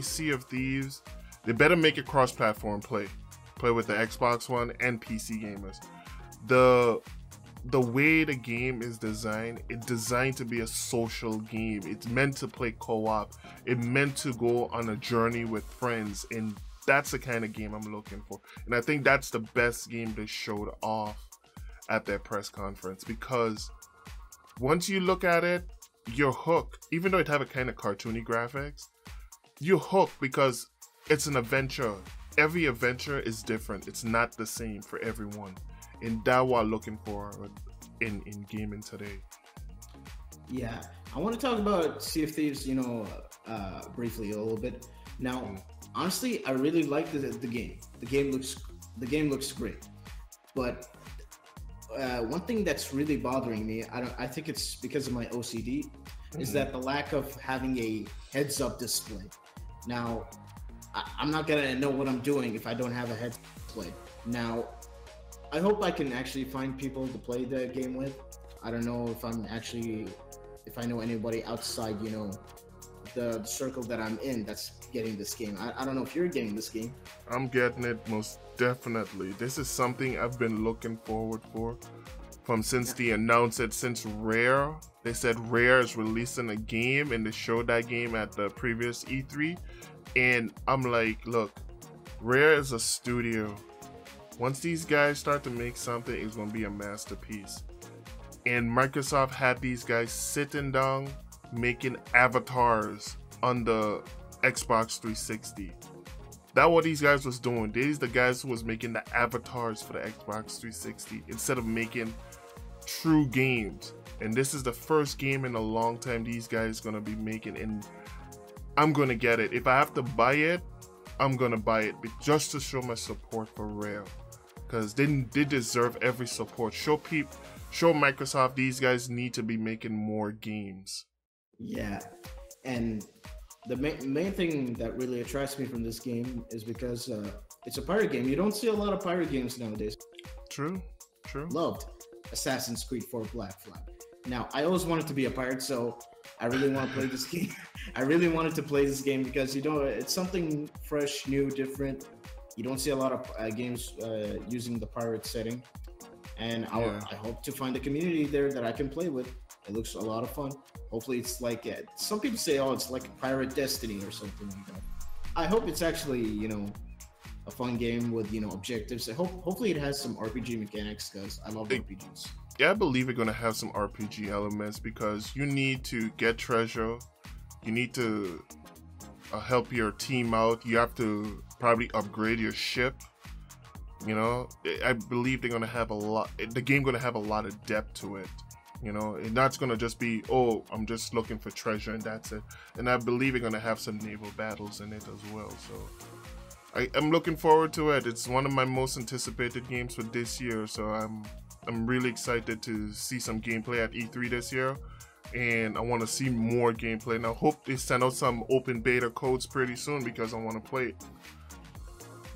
[SPEAKER 2] Sea of Thieves, they better make it cross-platform play with the Xbox One and PC gamers. The way the game is designed, it's designed to be a social game. It's meant to play co-op. It's meant to go on a journey with friends, and that's the kind of game I'm looking for. And I think that's the best game they showed off at their press conference, because once you look at it, you're hooked. Even though it have a kind of cartoony graphics, you're hooked because it's an adventure. Every adventure is different. It's not the same for everyone. And that's what I'm looking for in gaming today.
[SPEAKER 1] Yeah, I want to talk about Sea of Thieves, you know, briefly a little bit. Now, honestly, I really like the game. The game looks great. But one thing that's really bothering me, I think it's because of my OCD, is that the lack of having a heads-up display. Now, I'm not gonna know what I'm doing if I don't have a heads-up display. Now, I hope I can actually find people to play the game with. I don't know if if I know anybody outside, you know, the circle that I'm in that's getting this game. I don't know if you're getting this game.
[SPEAKER 2] I'm getting it most definitely. This is something I've been looking forward for since they announced it, since Rare. They said Rare is releasing a game and they showed that game at the previous E3. And I'm like, look, Rare is a studio. Once these guys start to make something, it's going to be a masterpiece. And Microsoft had these guys sitting down making avatars on the Xbox 360. That's what these guys was doing. These the guys who was making the avatars for the Xbox 360 instead of making true games. And this is the first game in a long time these guys gonna be making, and I'm gonna get it. If I have to buy it, I'm gonna buy it, but just to show my support for Rare, because they deserve every support. Show Microsoft these guys need to be making more games.
[SPEAKER 1] Yeah, and the main thing that really attracts me from this game is because it's a pirate game. You don't see a lot of pirate games nowadays.
[SPEAKER 2] True.
[SPEAKER 1] Loved Assassin's Creed 4 Black Flag. Now, I always wanted to be a pirate, so I really want to play this game. I really wanted to play this game because, you know, it's something fresh, new, different. You don't see a lot of games using the pirate setting. And I hope to find a community there that I can play with. It looks a lot of fun. Hopefully it's like, some people say, oh, it's like Pirate Destiny or something like that. I hope it's actually, you know, a fun game with, you know, objectives. Hopefully it has some RPG mechanics, because I love RPGs.
[SPEAKER 2] Yeah, I believe it's going to have some RPG elements, because you need to get treasure. You need to help your team out. You have to probably upgrade your ship. You know, I believe they're going to have the game going to have a lot of depth to it. You know, it's not going to just be, oh, I'm just looking for treasure and that's it. And I believe we're going to have some naval battles in it as well. So I'm looking forward to it. It's one of my most anticipated games for this year. So I'm really excited to see some gameplay at E3 this year. And I want to see more gameplay. And I hope they send out some open beta codes pretty soon, because I want to play it.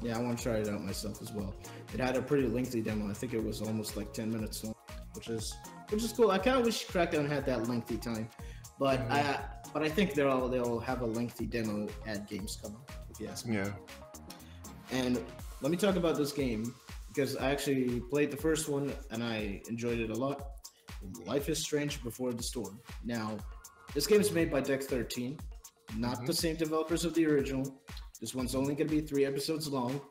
[SPEAKER 1] Yeah, I want to try it out myself as well. It had a pretty lengthy demo. I think it was almost like 10 minutes long, which is cool. I kind of wish Crackdown had that lengthy time, but I think they'll have a lengthy demo at Gamescom, if you ask me.
[SPEAKER 2] Yeah.
[SPEAKER 1] And let me talk about this game, because I actually played the first one and I enjoyed it a lot. Life is Strange Before the Storm. Now, this game is made by Deck 13, not the same developers of the original. This one's only going to be 3 episodes long,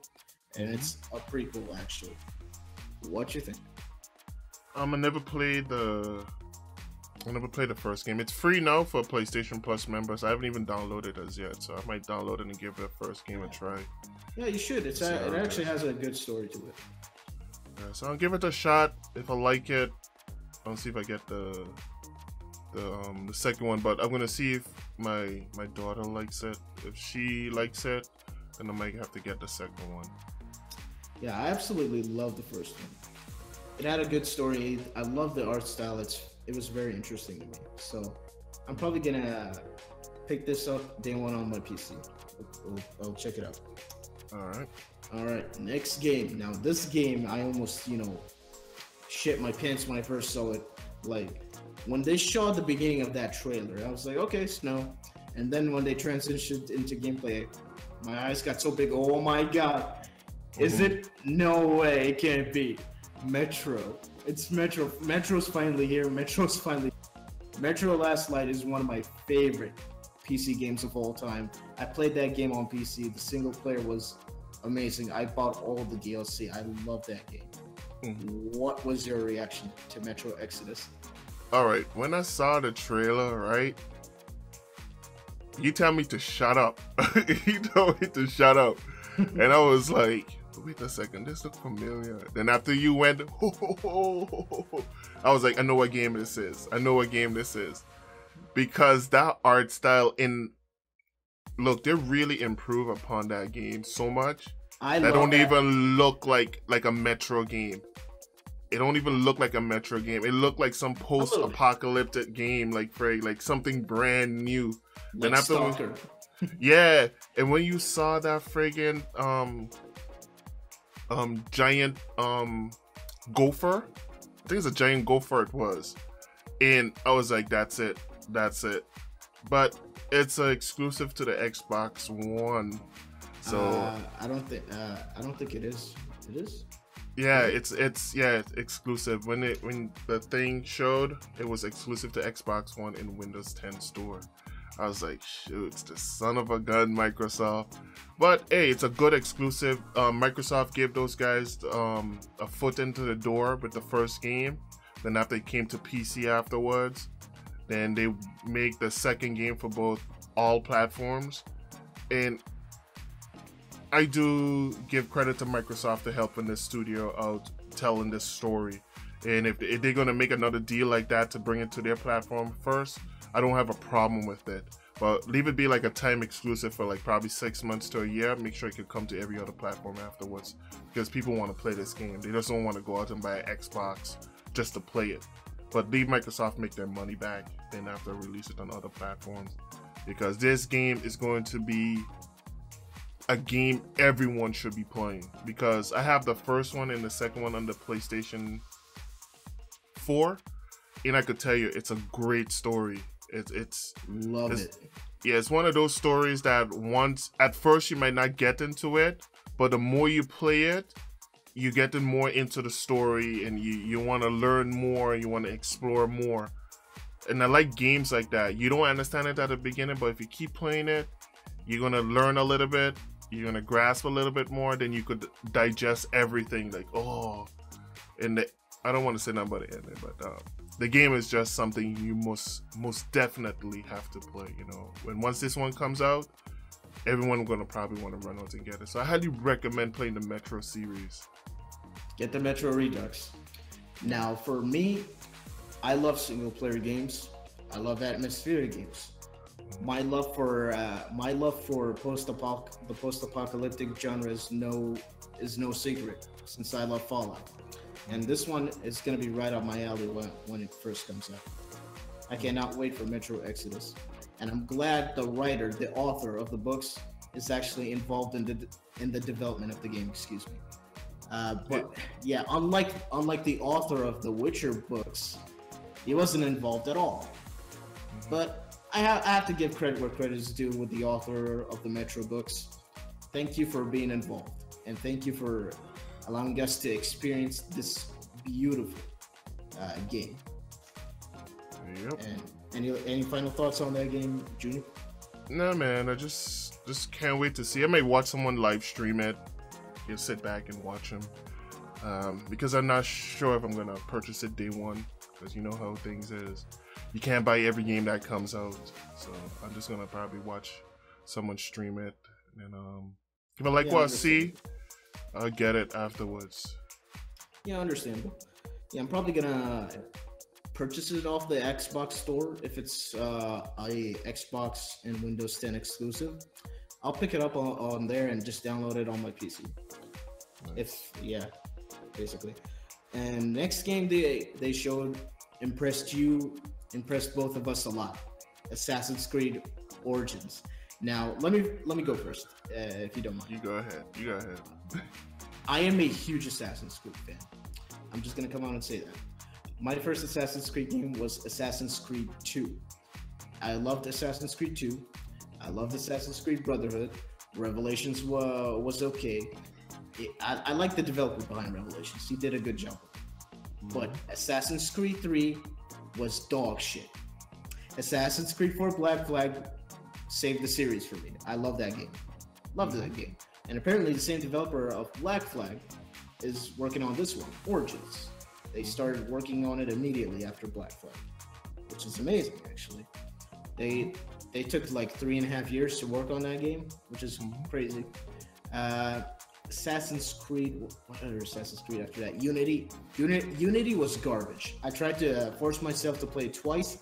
[SPEAKER 1] and it's a prequel, actually. What you think?
[SPEAKER 2] I never played the first game. It's free now for PlayStation Plus members. I haven't even downloaded it as yet, so I might download it and give the first game a try.
[SPEAKER 1] Yeah, you should. It actually has a good story to it.
[SPEAKER 2] Yeah, so I'll give it a shot. If I like it, I'll see if I get the second one. But I'm gonna see if my daughter likes it. If she likes it, then I might have to get the second one.
[SPEAKER 1] Yeah, I absolutely love the first one. It had a good story. I love the art style. It was very interesting to me. So I'm probably gonna pick this up day one on my PC. I'll check it out. All right. Next game. Now this game, I almost, you know, shit my pants when I first saw it. Like when they showed the beginning of that trailer, I was like, okay, snow. And then when they transitioned into gameplay, my eyes got so big. Oh my god! Is it? No way! It can't be. Metro. It's Metro. Metro's finally here. Metro Last Light is one of my favorite PC games of all time. I played that game on PC. The single player was amazing. I bought all the DLC. I love that game. What was your reaction to Metro Exodus?
[SPEAKER 2] All right, when I saw the trailer, right, you tell me to shut up. You told me to shut up. And I was like, wait a second, this looks familiar. Then after you went, I was like, I know what game this is. Because that art style look, they really improve upon that game so much. That don't even look like a Metro game. it don't even look like a Metro game. It looked like some post-apocalyptic game, like something brand new.
[SPEAKER 1] Like
[SPEAKER 2] then after
[SPEAKER 1] Stalker.
[SPEAKER 2] yeah, and when you saw that friggin' giant gopher, I think it's a giant gopher it was, and I was like, that's it. But it's exclusive to the Xbox One, so
[SPEAKER 1] I don't think it is. It is.
[SPEAKER 2] Yeah, it's exclusive. When the thing showed, it was exclusive to Xbox One and Windows 10 store. I was like, shoot, it's the son of a gun, Microsoft. But hey, it's a good exclusive. Microsoft gave those guys a foot into the door with the first game. Then after they came to PC afterwards, then they make the second game for all platforms. And I do give credit to Microsoft for helping this studio out telling this story. And if they're going to make another deal like that to bring it to their platform first, I don't have a problem with it. But leave it be like a time exclusive for like probably 6 months to a year. Make sure it can come to every other platform afterwards, because people want to play this game. They just don't want to go out and buy an Xbox just to play it. But leave Microsoft make their money back then after release it on other platforms, because this game is going to be a game everyone should be playing. Because I have the first one and the second one on the PlayStation 4, and I could tell you it's a great story. It's yeah, it's one of those stories that once at first you might not get into it, but the more you play it, you get more into the story, and you want to learn more, you want to explore more. And I like games like that. You don't understand it at the beginning, but if you keep playing it, you're gonna learn a little bit, you're gonna grasp a little bit more, then you could digest everything. Like, oh, and I don't want to say nothing about the ending, but the game is just something you most definitely have to play. You know, once this one comes out, everyone gonna probably want to run out and get it. So I highly recommend playing the Metro series.
[SPEAKER 1] Get the Metro Redux. Now, for me, I love single player games. I love atmospheric games. My love for the post-apocalyptic genre is no secret, since I love Fallout. And this one is going to be right up my alley when it first comes out. I cannot wait for Metro Exodus. And I'm glad the author of the books, is actually involved in the development of the game, excuse me. But yeah, unlike the author of the Witcher books, he wasn't involved at all. But I have to give credit where credit is due with the author of the Metro books. Thank you for being involved, and thank you for allowing us to experience this beautiful game.
[SPEAKER 2] Yep.
[SPEAKER 1] And any final thoughts on that game, Junior?
[SPEAKER 2] No, man, I just can't wait to see. I may watch someone live stream it. You'll sit back and watch them, because I'm not sure if I'm gonna purchase it day one, because you know how things is. You can't buy every game that comes out, so I'm just gonna probably watch someone stream it, and if I like what I see, I'll get it afterwards.
[SPEAKER 1] Yeah, understandable. Yeah, I'm probably gonna purchase it off the Xbox store if it's a Xbox and Windows 10 exclusive. I'll pick it up on there and just download it on my PC. Nice. Basically. And next game they showed impressed both of us a lot. Assassin's Creed Origins. Now let me go first, if you don't mind.
[SPEAKER 2] You go ahead.
[SPEAKER 1] I am a huge Assassin's Creed fan. I'm just gonna come out and say that. My first Assassin's Creed game was Assassin's Creed 2. I loved Assassin's Creed 2. I loved Assassin's Creed Brotherhood. Revelations was okay. I like the developer behind Revelations. He did a good job. But Assassin's Creed 3 was dog shit. Assassin's Creed 4 Black Flag saved the series for me. I love that game. Loved that game. And apparently the same developer of Black Flag is working on this one, Origins. They started working on it immediately after Black Flag, which is amazing, actually. They took like 3.5 years to work on that game, which is crazy. Assassin's Creed, what other Assassin's Creed after that? Unity was garbage. I tried to force myself to play it twice.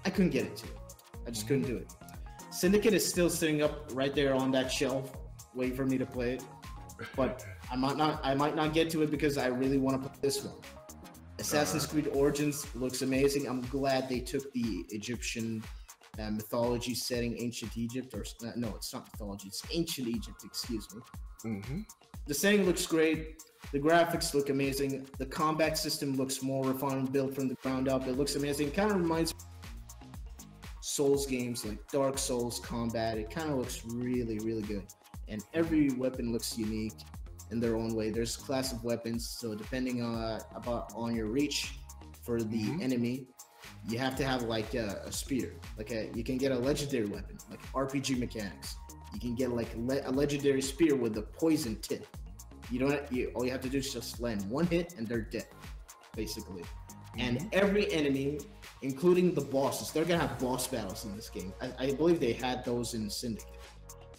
[SPEAKER 1] I couldn't get it to it. I just couldn't do it. Syndicate is still sitting up right there on that shelf, waiting for me to play it. But I might not get to it because I really want to play this one. Assassin's Creed Origins looks amazing. I'm glad they took the Egyptian mythology setting, ancient Egypt, or no, it's not mythology, it's ancient Egypt, excuse me.
[SPEAKER 2] Mm-hmm.
[SPEAKER 1] The setting looks great. The graphics look amazing. The combat system looks more refined, built from the ground up. It looks amazing. It kind of reminds me of Souls games like Dark Souls combat. It kind of looks really, really good. And every weapon looks unique in their own way. There's a class of weapons, so depending on your reach for the enemy, you have to have like a spear. You can get a legendary weapon, like RPG mechanics. You can get like a legendary spear with a poison tip. All you have to do is just land one hit and they're dead, basically. And every enemy, including the bosses, they're gonna have boss battles in this game. I believe they had those in Syndicate,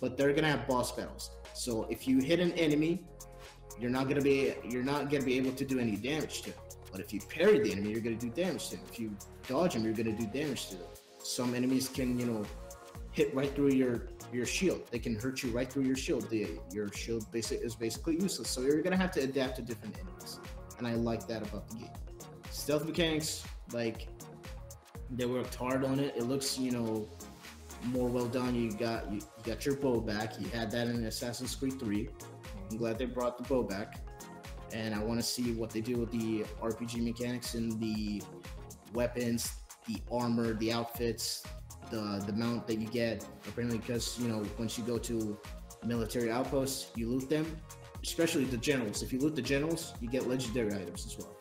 [SPEAKER 1] but they're gonna have boss battles. So if you hit an enemy, you're not gonna be able to do any damage to him. But if you parry the enemy, you're gonna do damage to him. If you dodge him, you're gonna do damage to them. Some enemies can, hit right through your shield. They can hurt you right through your shield. Your shield is basically useless. So you're gonna have to adapt to different enemies. And I like that about the game. Stealth mechanics, like, they worked hard on it. It looks, more well done. You got your bow back. You had that in Assassin's Creed 3. I'm glad they brought the bow back. And I want to see what they do with the RPG mechanics and the weapons, the armor, the outfits, the mount that you get. Apparently, because once you go to military outposts, you loot them, especially the generals. If you loot the generals, you get legendary items as well.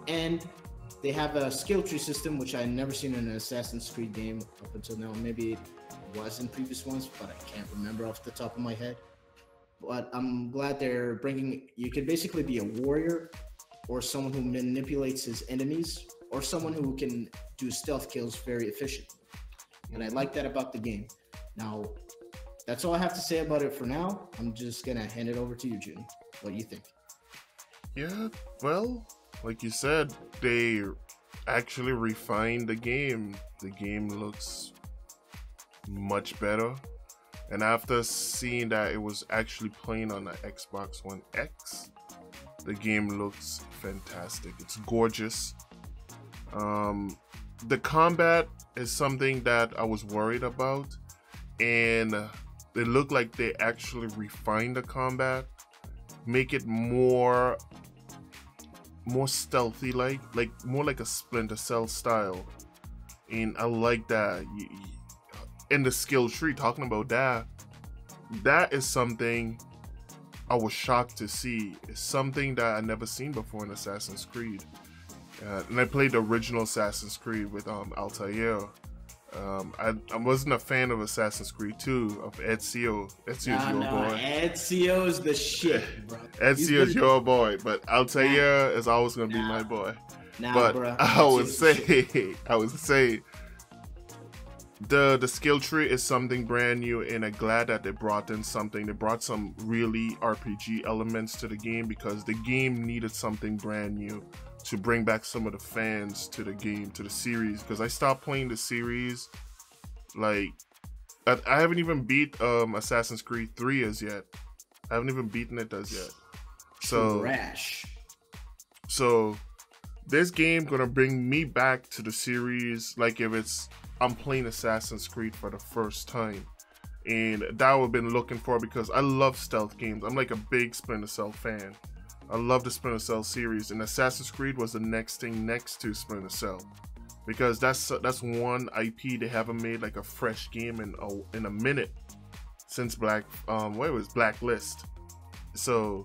[SPEAKER 1] And they have a skill tree system, which I never seen in an Assassin's Creed game up until now. Maybe it was in previous ones, but I can't remember off the top of my head. But I'm glad they're bringing. You can basically be a warrior, or someone who manipulates his enemies, or someone who can do stealth kills very efficiently. And I like that about the game. Now, that's all I have to say about it for now. I'm just gonna hand it over to you, June. What do you think?
[SPEAKER 2] Yeah, well, like you said, they actually refined the game. The game looks much better. And after seeing that it was actually playing on the Xbox One X, the game looks fantastic. It's gorgeous. The combat is something that I was worried about, and it looked like they actually refined the combat, make it more stealthy, like more like a Splinter Cell style. And I like that. In the skill tree, talking about that is something I was shocked to see. It's something that I never seen before in Assassin's Creed. And I played the original Assassin's Creed with Altair. I wasn't a fan of Assassin's Creed 2 of Ezio. Ezio's your boy.
[SPEAKER 1] Ezio's the shit, bro.
[SPEAKER 2] Ezio's your boy, but Altair is always gonna be my boy. But
[SPEAKER 1] bro.
[SPEAKER 2] I would say the skill tree is something brand new, and I'm glad that they brought in something. They brought some really RPG elements to the game, because the game needed something brand new to bring back some of the fans to the game, to the series. Because I stopped playing the series, like, I haven't even beat Assassin's Creed 3 as yet. I haven't even beaten it as yet. So this game gonna bring me back to the series, like if I'm playing Assassin's Creed for the first time. And that I've been looking for, because I love stealth games. I'm like a big Splinter Cell fan. I love the Splinter Cell series, and Assassin's Creed was the next thing next to Splinter Cell, because that's one IP they haven't made like a fresh game in a minute since Blacklist. So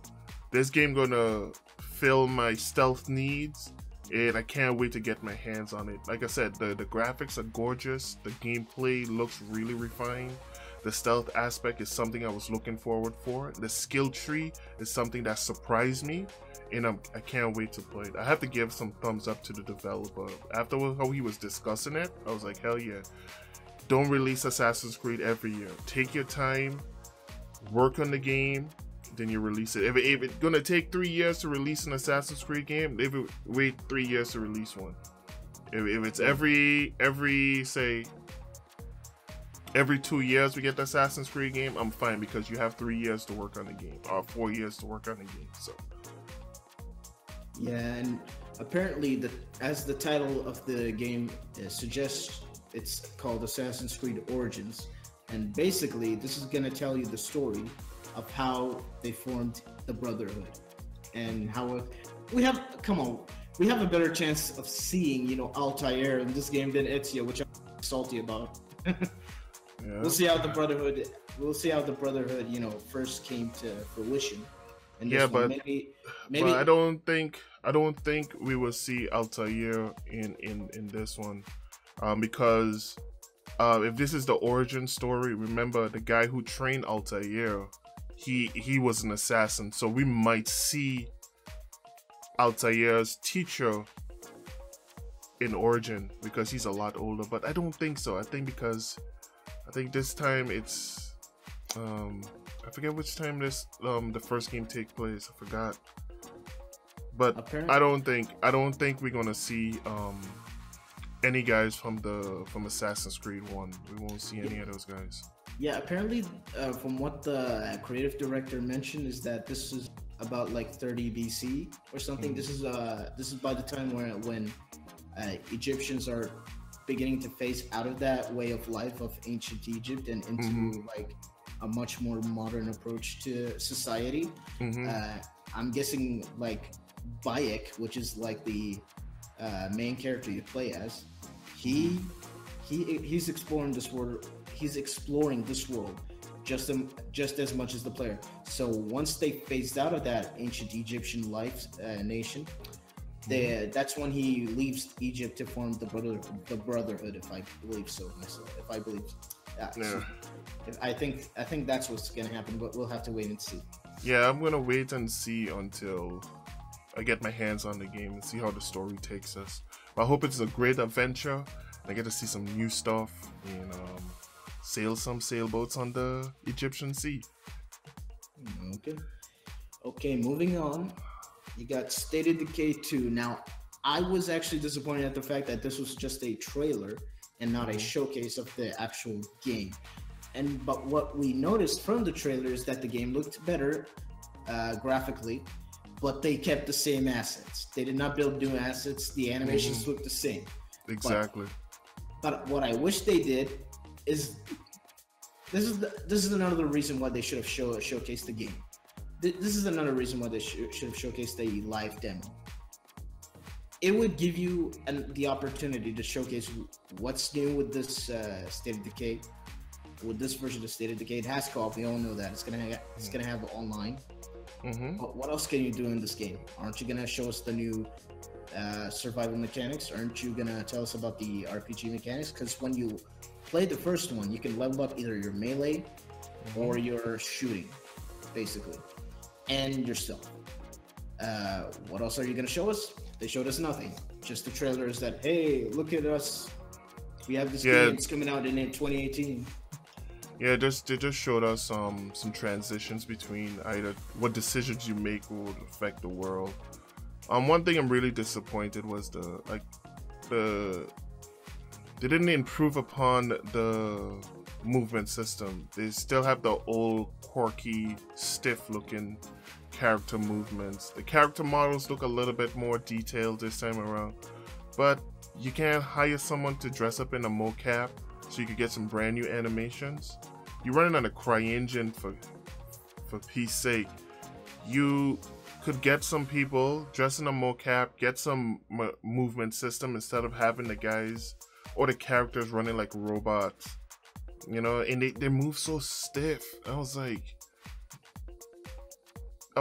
[SPEAKER 2] this game gonna fill my stealth needs, and I can't wait to get my hands on it. Like I said, the graphics are gorgeous. The gameplay looks really refined. The stealth aspect is something I was looking forward for. The skill tree is something that surprised me, and I can't wait to play it. I have to give some thumbs up to the developer. After how he was discussing it, I was like, hell yeah. Don't release Assassin's Creed every year. Take your time, work on the game, then you release it. If it's gonna take 3 years to release an Assassin's Creed game, wait 3 years to release one. If it's every 2 years we get the Assassin's Creed game, I'm fine, because you have 3 years to work on the game, or 4 years to work on the game. So
[SPEAKER 1] yeah, and apparently, as the title of the game suggests, it's called Assassin's Creed Origins, and basically, this is gonna tell you the story of how they formed the Brotherhood, and how we have. Come on, we have a better chance of seeing, Altair in this game than Ezio, which I'm salty about.
[SPEAKER 2] Yeah.
[SPEAKER 1] We'll see how the Brotherhood. We'll see how the Brotherhood, first came to fruition. And
[SPEAKER 2] Yeah, but
[SPEAKER 1] maybe
[SPEAKER 2] but I don't think we will see Altair in this one, because if this is the origin story, remember the guy who trained Altair, he was an assassin, so we might see Altair's teacher in origin because he's a lot older. But I don't think so. I think this time it's I forget which time the first game takes place. I forgot. But
[SPEAKER 1] apparently,
[SPEAKER 2] I don't think we're gonna see any guys from Assassin's Creed 1. We won't see any of those guys.
[SPEAKER 1] Yeah, apparently, from what the creative director mentioned, is that this is about like 30 BC or something. This is by the time when Egyptians are beginning to phase out of that way of life of ancient Egypt and into like a much more modern approach to society. I'm guessing like Bayek, which is like the main character you play as, he's exploring this world. He's exploring this world just as much as the player. So once they phased out of that ancient Egyptian life nation, that's when he leaves Egypt to form the Brotherhood, if I believe so myself. If I believe, yeah. So I think that's what's gonna happen, but we'll have to wait and see.
[SPEAKER 2] Yeah, I'm gonna wait and see until I get my hands on the game and see how the story takes us. But I hope it's a great adventure. I get to see some new stuff and sail some sailboats on the Egyptian sea.
[SPEAKER 1] Okay, moving on. You got State of Decay 2. Now, I was actually disappointed at the fact that this was just a trailer and not a showcase of the actual game. But what we noticed from the trailer is that the game looked better graphically, but they kept the same assets. They did not build new assets. The animations looked the same.
[SPEAKER 2] Exactly.
[SPEAKER 1] But what I wish they did is this is another reason why they should have showcased the game. This is another reason why they should have showcased a live demo. It would give you the opportunity to showcase what's new with this State of Decay. With this version of State of Decay, it has co-op. We all know that it's gonna have online. But what else can you do in this game? Aren't you gonna show us the new survival mechanics? Aren't you gonna tell us about the RPG mechanics? Because when you play the first one, you can level up either your melee or your shooting, basically, and your stealth. What else are you gonna show us? They showed us nothing. Just the trailers that, hey, look at us. We have this game. It's coming out in 2018.
[SPEAKER 2] Yeah, they just showed us some transitions between either what decisions you make will affect the world. One thing I'm really disappointed was they didn't improve upon the movement system. They still have the old quirky, stiff-looking character movements. The character models look a little bit more detailed this time around, but you can't hire someone to dress up in a mocap so you could get some brand new animations. You're running on a CryEngine for peace sake. You could get some people dress in a mocap, get some movement system instead of having the guys or the characters running like robots, and they move so stiff. I'm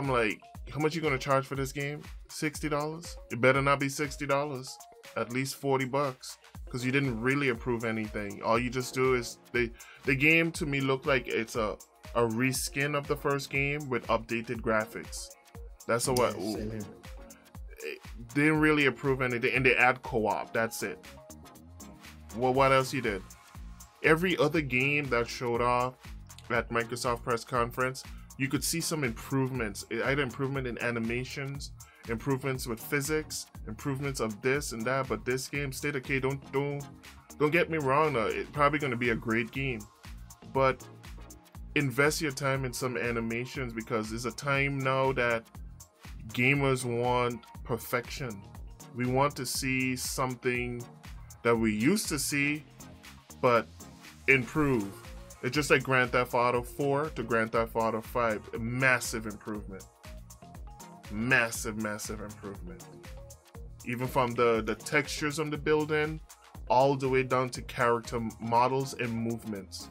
[SPEAKER 2] like, how much you gonna charge for this game? $60? It better not be $60. At least $40, because you didn't really approve anything. All you just do is the game to me looked like it's a reskin of the first game with updated graphics. That's what. They didn't really approve anything, and they add co-op. That's it. Well, what else you did? Every other game that showed off at Microsoft press conference, you could see some improvements. Either improvement in animations, improvements with physics, improvements of this and that. But this game, State of Decay, don't get me wrong. It's probably going to be a great game, but invest your time in some animations, because there's a time now that gamers want perfection. We want to see something that we used to see, but improve. It's just like Grand Theft Auto 4 to Grand Theft Auto 5. A massive improvement. Massive improvement. Even from the textures on the building, all the way down to character models and movements.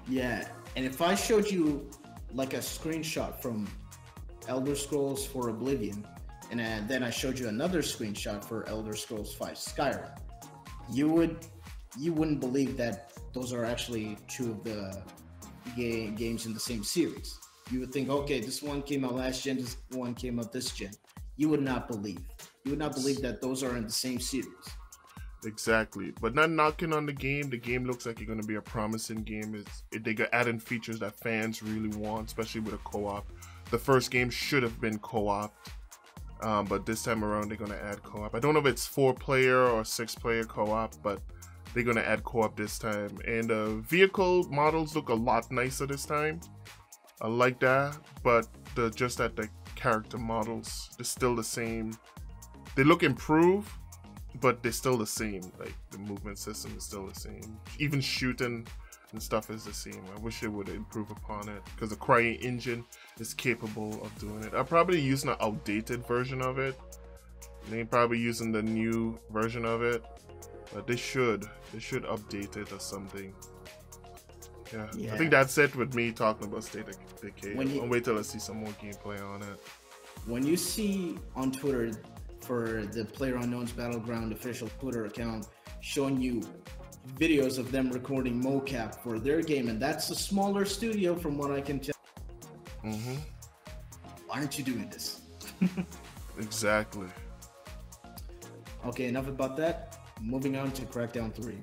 [SPEAKER 1] Yeah, and if I showed you like a screenshot from Elder Scrolls 4 Oblivion, and then I showed you another screenshot for Elder Scrolls 5 Skyrim, you wouldn't believe that those are actually two of the games in the same series. You would think, okay, this one came out last gen, this one came out this gen. You would not believe. You would not believe that those are in the same series.
[SPEAKER 2] Exactly, but not knocking on the game. The game looks like it's going to be a promising game. They got adding features that fans really want, especially with a co-op. The first game should have been co-op, but this time around they're going to add co-op. I don't know if it's 4-player or 6-player co-op, but they're going to add co-op this time. And vehicle models look a lot nicer this time. I like that, but just that the character models, they're still the same. They look improved, but they're still the same. Like the movement system is still the same. Even shooting and stuff is the same. I wish they would improve upon it because the Crying engine is capable of doing it. I'm probably using an outdated version of it. They're probably using the new version of it, but they should update it or something. Yeah. I think that's it with me talking about State of Decay. I'll wait till I see some more gameplay on it.
[SPEAKER 1] When you see on Twitter for the PlayerUnknown's Battleground official Twitter account showing you videos of them recording mocap for their game, and that's a smaller studio from what I can tell.
[SPEAKER 2] Mm-hmm.
[SPEAKER 1] Why aren't you doing this?
[SPEAKER 2] Exactly.
[SPEAKER 1] Okay, enough about that. Moving on to Crackdown 3.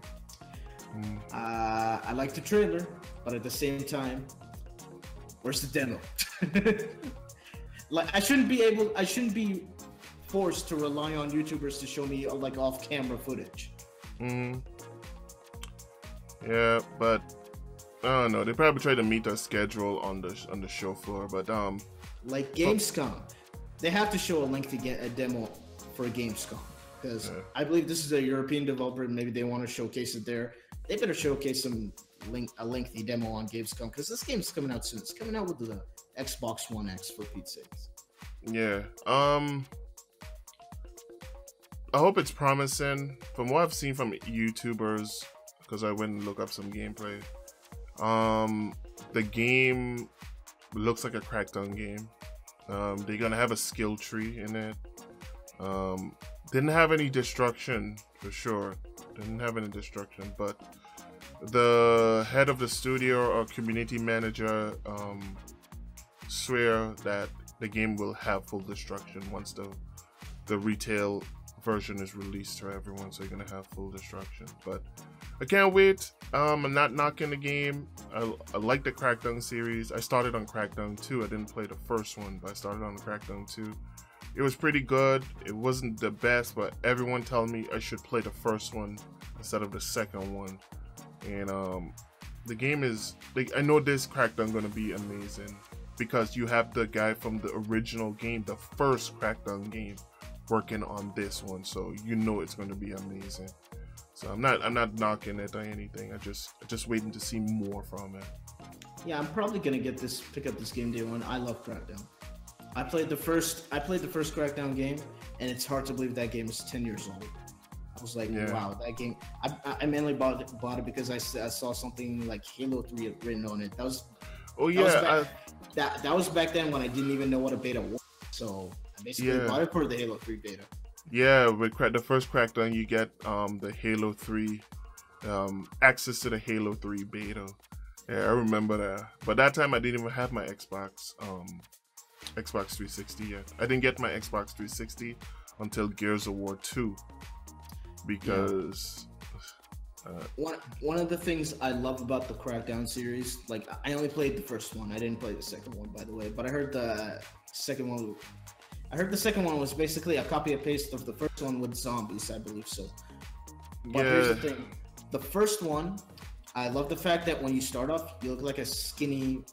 [SPEAKER 1] I like the trailer, but at the same time, where's the demo? Like, I shouldn't be forced to rely on YouTubers to show me like off-camera footage.
[SPEAKER 2] Yeah, but I don't know. They probably try to meet their schedule on the show floor, but
[SPEAKER 1] like Gamescom, they have to show a lengthy demo for Gamescom because I believe this is a European developer and maybe they want to showcase it there. They better showcase a lengthy demo on Gamescom because this game's coming out soon. It's coming out with the Xbox One X for Pete's sakes.
[SPEAKER 2] Yeah. I hope it's promising. From what I've seen from YouTubers, because I went and looked up some gameplay, the game looks like a Crackdown game. They're gonna have a skill tree in it. Didn't have any destruction for sure. Didn't have any destruction, but the head of the studio or community manager swear that the game will have full destruction once the retail version is released to everyone, so you're gonna have full destruction. But I can't wait. I'm not knocking the game. I like the Crackdown series. I started on Crackdown 2. I didn't play the first one, but I started on Crackdown 2. It was pretty good. It wasn't the best, but everyone telling me I should play the first one instead of the second one. And the game is, I know this Crackdown gonna be amazing because you have the guy from the original game, the first Crackdown game, working on this one, so you know it's going to be amazing. So I'm not knocking it or anything. I just waiting to see more from it.
[SPEAKER 1] Yeah, I'm probably gonna pick up this game day one. I love Crackdown. I played the first Crackdown game, and it's hard to believe that game is 10 years old. I was like, wow, that game. I mainly bought it because I saw something like Halo 3 written on it. That was back then when I didn't even know what a beta was. So I basically bought it for the Halo 3 beta.
[SPEAKER 2] Yeah, with the first Crackdown, you get the Halo 3 access to the Halo 3 beta. Yeah, I remember that. But that time I didn't even have my Xbox 360 yet. I didn't get my Xbox 360 until Gears of War 2 because
[SPEAKER 1] one of the things I love about the Crackdown series, like I only played the first one. I didn't play the second one, by the way, but I heard the second one. I heard the second one was basically a copy and paste of the first one with zombies, I believe so. But here's the thing. The first one, I love the fact that when you start off, you look like a skinny,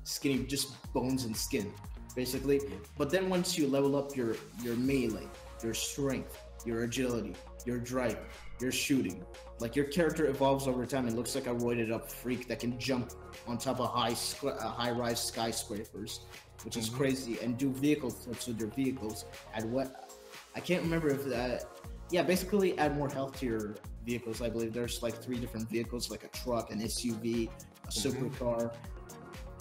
[SPEAKER 1] just bones and skin, basically. But then once you level up your melee, your strength, your agility, your drive, your shooting. Like your character evolves over time and looks like a roided up freak that can jump on top of high-rise skyscrapers, which is crazy, and do vehicle flips with your vehicles. And what I can't remember if that, yeah, basically add more health to your vehicles. I believe there's like 3 different vehicles, like a truck, an SUV, a supercar.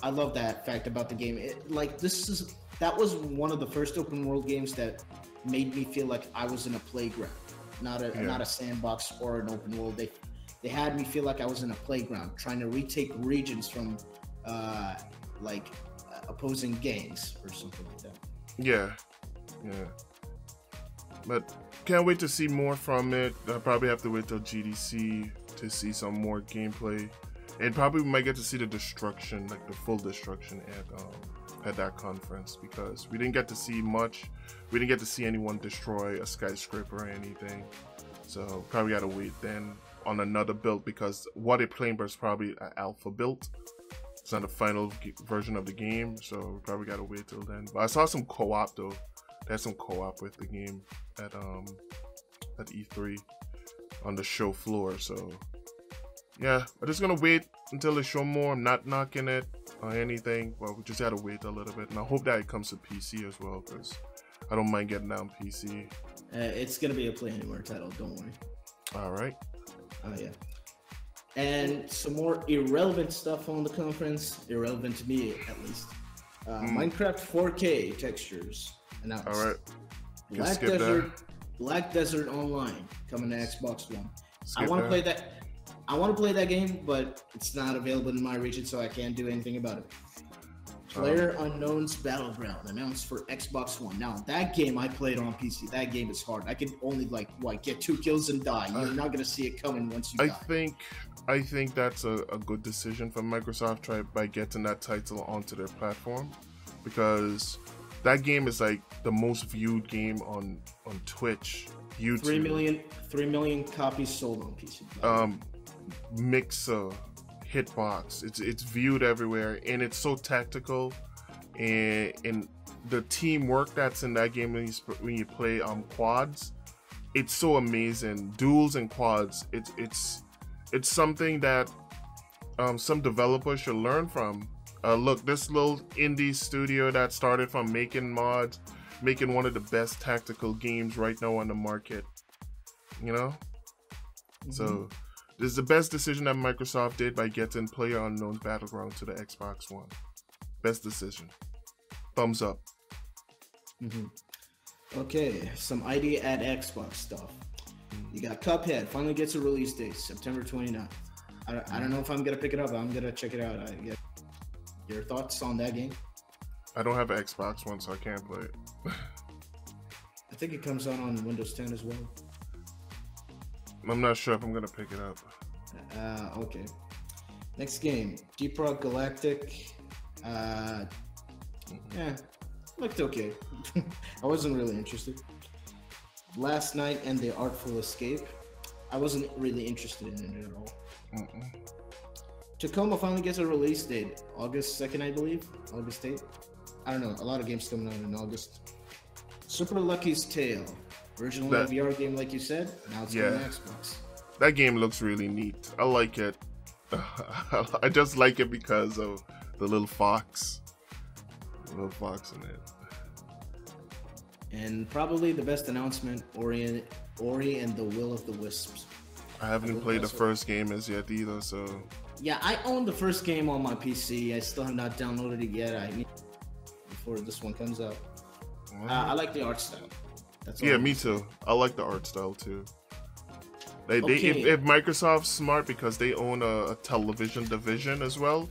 [SPEAKER 1] I love that fact about the game. That was one of the first open world games that made me feel like I was in a playground, not a sandbox or an open world. They had me feel like I was in a playground, trying to retake regions from opposing gangs or something like that.
[SPEAKER 2] Yeah. But can't wait to see more from it. I'll probably have to wait till GDC to see some more gameplay. And probably we might get to see the destruction, like the full destruction at that conference, because we didn't get to see much. We didn't get to see anyone destroy a skyscraper or anything. So probably gotta wait then on another build, because what they're playing is probably an alpha build. It's not the final version of the game, so we probably gotta wait till then. But I saw some co-op though. There's some co-op with the game at E3 on the show floor. So yeah, we're just gonna wait until they show more. I'm not knocking it or anything, but we just gotta wait a little bit, and I hope that it comes to PC as well, because I don't mind getting down PC.
[SPEAKER 1] It's gonna be a Play Anywhere title, don't worry.
[SPEAKER 2] All right.
[SPEAKER 1] Oh yeah. And some more irrelevant stuff on the conference, irrelevant to me at least. Minecraft 4K textures announced.
[SPEAKER 2] All right.
[SPEAKER 1] Black Desert Online coming to Xbox One. I want to play that. I want to play that game, but it's not available in my region, so I can't do anything about it. PlayerUnknown's Battleground announced for Xbox One. Now that game I played on PC. That game is hard. I could only get 2 kills and die. You're not gonna see it coming once you die.
[SPEAKER 2] I think that's a good decision for Microsoft by getting that title onto their platform, because that game is like the most viewed game on Twitch, YouTube.
[SPEAKER 1] 3 million copies sold on PC.
[SPEAKER 2] Mixer, Hitbox, it's viewed everywhere, and it's so tactical, and the teamwork that's in that game when you play quads, it's so amazing. Duels and quads, it's something that some developers should learn from. Look, this little indie studio that started from making mods, making one of the best tactical games right now on the market, you know? So this is the best decision that Microsoft did by getting PlayerUnknown's Battleground to the Xbox One. Best decision. Thumbs up.
[SPEAKER 1] Okay, some ID at Xbox stuff. You got Cuphead, finally gets a release date, September 29th. I don't know if I'm going to pick it up. I'm going to check it out. Your thoughts on that game?
[SPEAKER 2] I don't have an Xbox One, so I can't play it.
[SPEAKER 1] I think it comes out on Windows 10 as well.
[SPEAKER 2] I'm not sure if I'm going to pick it up.
[SPEAKER 1] Okay. Next game, Deep Rock Galactic. Looked okay. I wasn't really interested. Last Night and the Artful Escape. I wasn't really interested in it at all. Tacoma finally gets a release date, August 2nd, I believe. August 8th. I don't know. A lot of games coming out in August. Super Lucky's Tale. Originally a VR game, like you said. Now it's coming to Xbox.
[SPEAKER 2] That game looks really neat. I like it. I just like it because of the little fox. The little fox in it.
[SPEAKER 1] And probably the best announcement, Ori and the Will of the Wisps.
[SPEAKER 2] I haven't played the first game as yet either, so...
[SPEAKER 1] Yeah, I own the first game on my PC. I still have not downloaded it yet. I need before this one comes out. I like the art style. That's all
[SPEAKER 2] me too. I like the art style too. If Microsoft's smart, because they own a television division as well,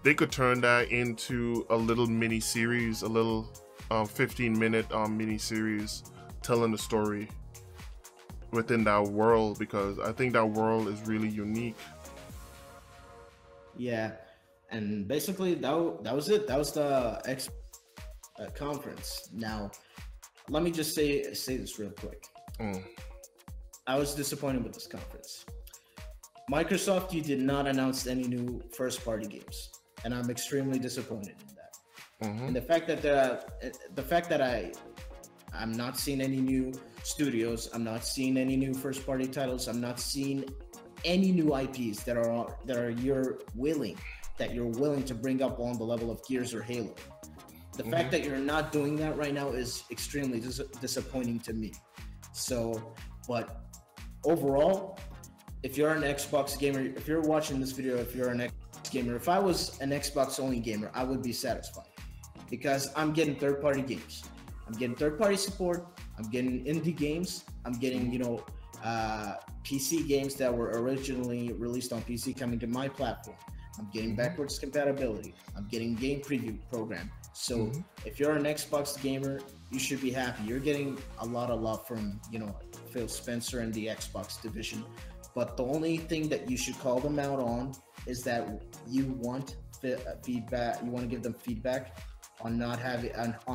[SPEAKER 2] they could turn that into a little mini series, a little 15-minute mini series telling the story within that world, because I think that world is really unique.
[SPEAKER 1] Yeah, and basically that was it. That was the conference. Now, let me just say this real quick. I was disappointed with this conference. Microsoft, you did not announce any new first-party games, and I'm extremely disappointed in that. And the fact that I'm not seeing any new studios. I'm not seeing any new first party titles. I'm not seeing any new IPs that you're willing to bring up on the level of Gears or Halo. The fact that you're not doing that right now is extremely disappointing to me. So, but overall, if you're an Xbox gamer, if you're watching this video, if you're an Xbox gamer, if I was an Xbox only gamer, I would be satisfied because I'm getting third-party games. I'm getting third-party support. I'm getting indie games. I'm getting, PC games that were originally released on PC coming to my platform. I'm getting backwards compatibility. I'm getting game preview program. So if you're an Xbox gamer, you should be happy. You're getting a lot of love from, Phil Spencer and the Xbox division. But the only thing that you should call them out on is that you want feedback. You want to give them feedback on not having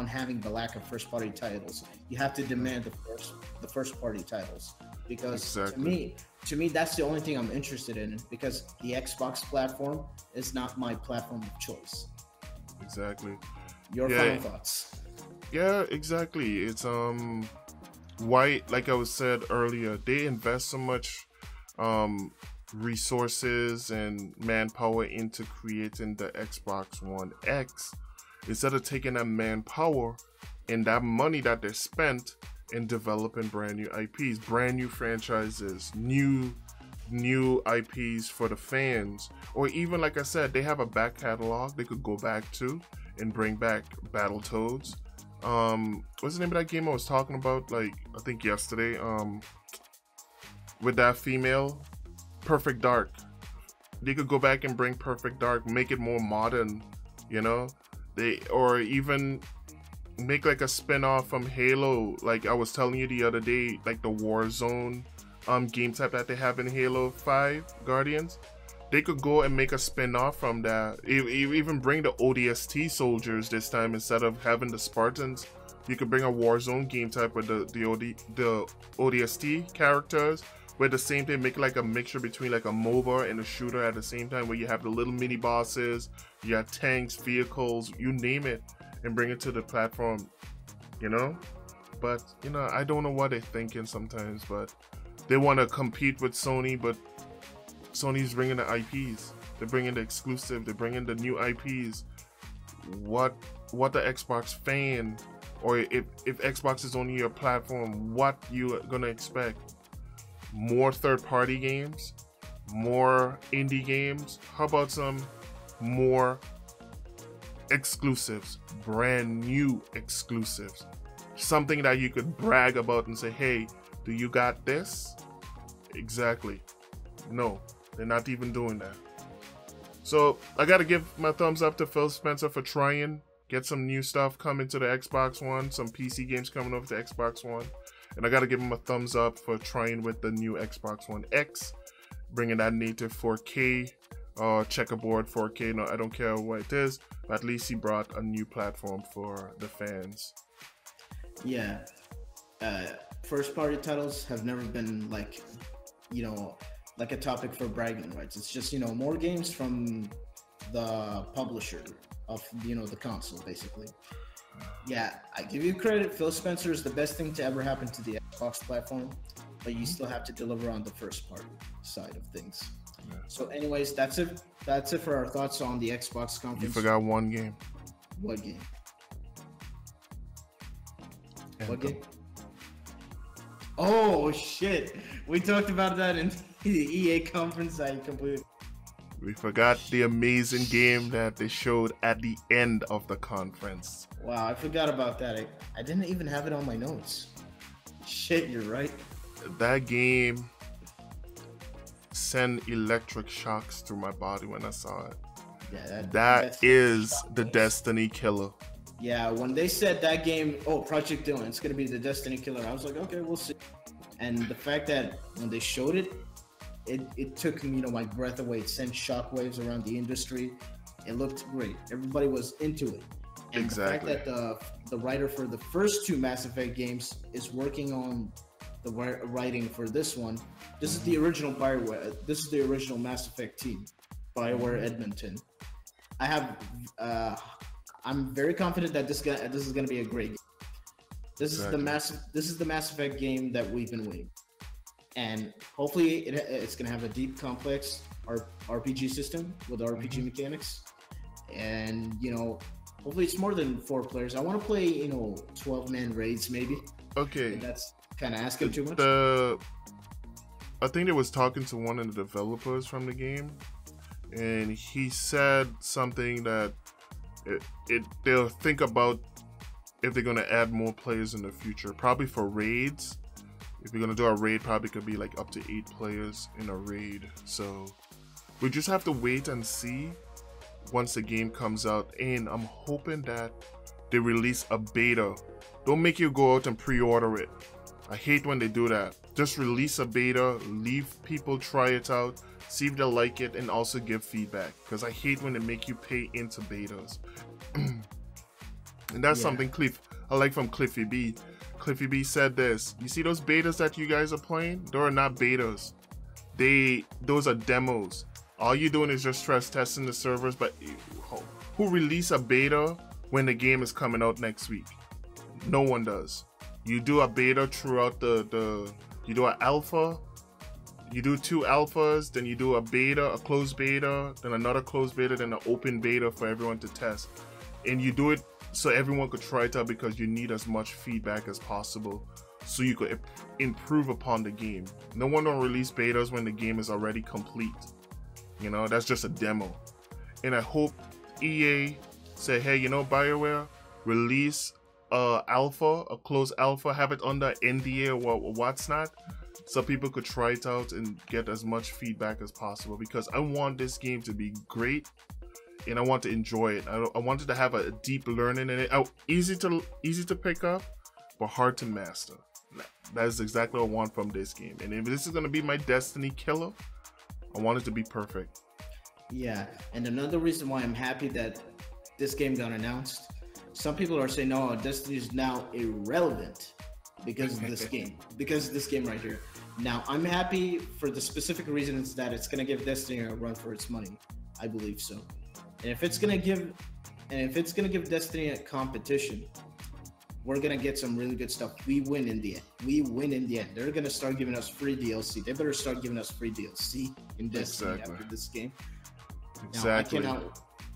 [SPEAKER 1] having the lack of first party titles. You have to demand the first party titles, because to me that's the only thing I'm interested in, because the Xbox platform is not my platform of choice.
[SPEAKER 2] Exactly.
[SPEAKER 1] Your final thoughts?
[SPEAKER 2] Yeah, exactly. It's why, like I was said earlier, they invest so much resources and manpower into creating the Xbox One X, instead of taking that manpower and that money that they spent in developing brand new IPs, brand new franchises, new IPs for the fans, or even, like I said, they have a back catalog they could go back to and bring back Battletoads. What's the name of that game I was talking about, like, I think yesterday, with that female, Perfect Dark. They could go back and bring Perfect Dark, make it more modern, or even make like a spin-off from Halo, like I was telling you the other day, like the Warzone game type that they have in Halo 5 Guardians. They could go and make a spin-off from that. Even bring the ODST soldiers this time instead of having the Spartans. You could bring a Warzone game type with the ODST characters, where the same thing, make like a mixture between like a MOBA and a shooter at the same time, where you have the little mini bosses, you have tanks, vehicles, you name it, and bring it to the platform, But, I don't know what they're thinking sometimes, but they want to compete with Sony, but Sony's bringing the IPs. They're bringing the exclusive. They're bringing the new IPs. What the Xbox fan, or if Xbox is only your platform, what you gonna expect? More third-party games? More indie games? How about some more exclusives? Brand new exclusives. Something that you could brag about and say, hey, do you got this? Exactly. No, they're not even doing that. So I gotta give my thumbs up to Phil Spencer for trying get some new stuff coming to the Xbox One, some PC games coming over to Xbox One, and I gotta give him a thumbs up for trying with the new Xbox One X, bringing that native 4K checkerboard 4K. No, I don't care what it is, but at least he brought a new platform for the fans.
[SPEAKER 1] Yeah, first party titles have never been like a topic for bragging rights. It's just, more games from the publisher of, the console, basically. Yeah, I give you credit. Phil Spencer is the best thing to ever happen to the Xbox platform, but you still have to deliver on the first party side of things. Yeah. So anyways, that's it. That's it for our thoughts on the Xbox conference.
[SPEAKER 2] You forgot one game.
[SPEAKER 1] What game? What game? Oh shit! We talked about that in the EA conference. I completely.
[SPEAKER 2] We forgot the amazing game that they showed at the end of the conference.
[SPEAKER 1] Wow, I forgot about that. I didn't even have it on my notes. Shit, you're right.
[SPEAKER 2] That game sent electric shocks through my body when I saw it. Yeah, that is the Destiny killer.
[SPEAKER 1] Yeah, when they said that game, Project Dylan, it's gonna be the Destiny killer, I was like, okay, we'll see. And the fact that when they showed it, it took my breath away. It sent shockwaves around the industry. It looked great. Everybody was into it. And
[SPEAKER 2] exactly.
[SPEAKER 1] The fact that the writer for the first two Mass Effect games is working on the writing for this one. This is the original BioWare. This is the original Mass Effect team, BioWare Edmonton. I'm very confident that this is gonna be a great game. This is the Mass Effect game that we've been waiting, and hopefully it's gonna have a deep, complex RPG system with RPG mechanics, and hopefully it's more than 4 players. I want to play 12-man raids maybe.
[SPEAKER 2] Okay,
[SPEAKER 1] and that's kind of asking too much.
[SPEAKER 2] I think they was talking to one of the developers from the game, and he said something that they'll think about if they're gonna add more players in the future, probably for raids. If you're gonna do a raid, probably could be like up to 8 players in a raid. So we just have to wait and see once the game comes out, and I'm hoping that they release a beta. Don't make you go out and pre-order it. I hate when they do that. Just release a beta, leave people try it out, see if they like it, and also give feedback, because I hate when they make you pay into betas. And that's something I like from Cliffy B. Cliffy B said this: you see those betas that you guys are playing? They are not betas. Those are demos. All you're doing is just stress testing the servers. But who release a beta when the game is coming out next week? No one does. You do a beta throughout you do an alpha, you do 2 alphas, then you do a beta, a closed beta, then another closed beta, then an open beta for everyone to test. And you do it so everyone could try it out, because you need as much feedback as possible so you could improve upon the game. No one will release betas when the game is already complete. That's just a demo. And I hope EA say, hey, BioWare, release alpha, a closed alpha, have it under NDA or what's not, so people could try it out and get as much feedback as possible, because I want this game to be great and I want to enjoy it. I wanted to have a deep learning in it. Easy to pick up, but hard to master. That is exactly what I want from this game. And if this is going to be my Destiny killer, I want it to be perfect.
[SPEAKER 1] Yeah, and another reason why I'm happy that this game got announced, some people are saying, no, Destiny is now irrelevant because of this game. Because of this game right here. Now, I'm happy for the specific reasons that it's going to give Destiny a run for its money. I believe so. And if it's going to give Destiny a competition, we're going to get some really good stuff. We win in the end. They're going to start giving us free DLC. They better start giving us free DLC in Destiny after this game.
[SPEAKER 2] Exactly.
[SPEAKER 1] Now,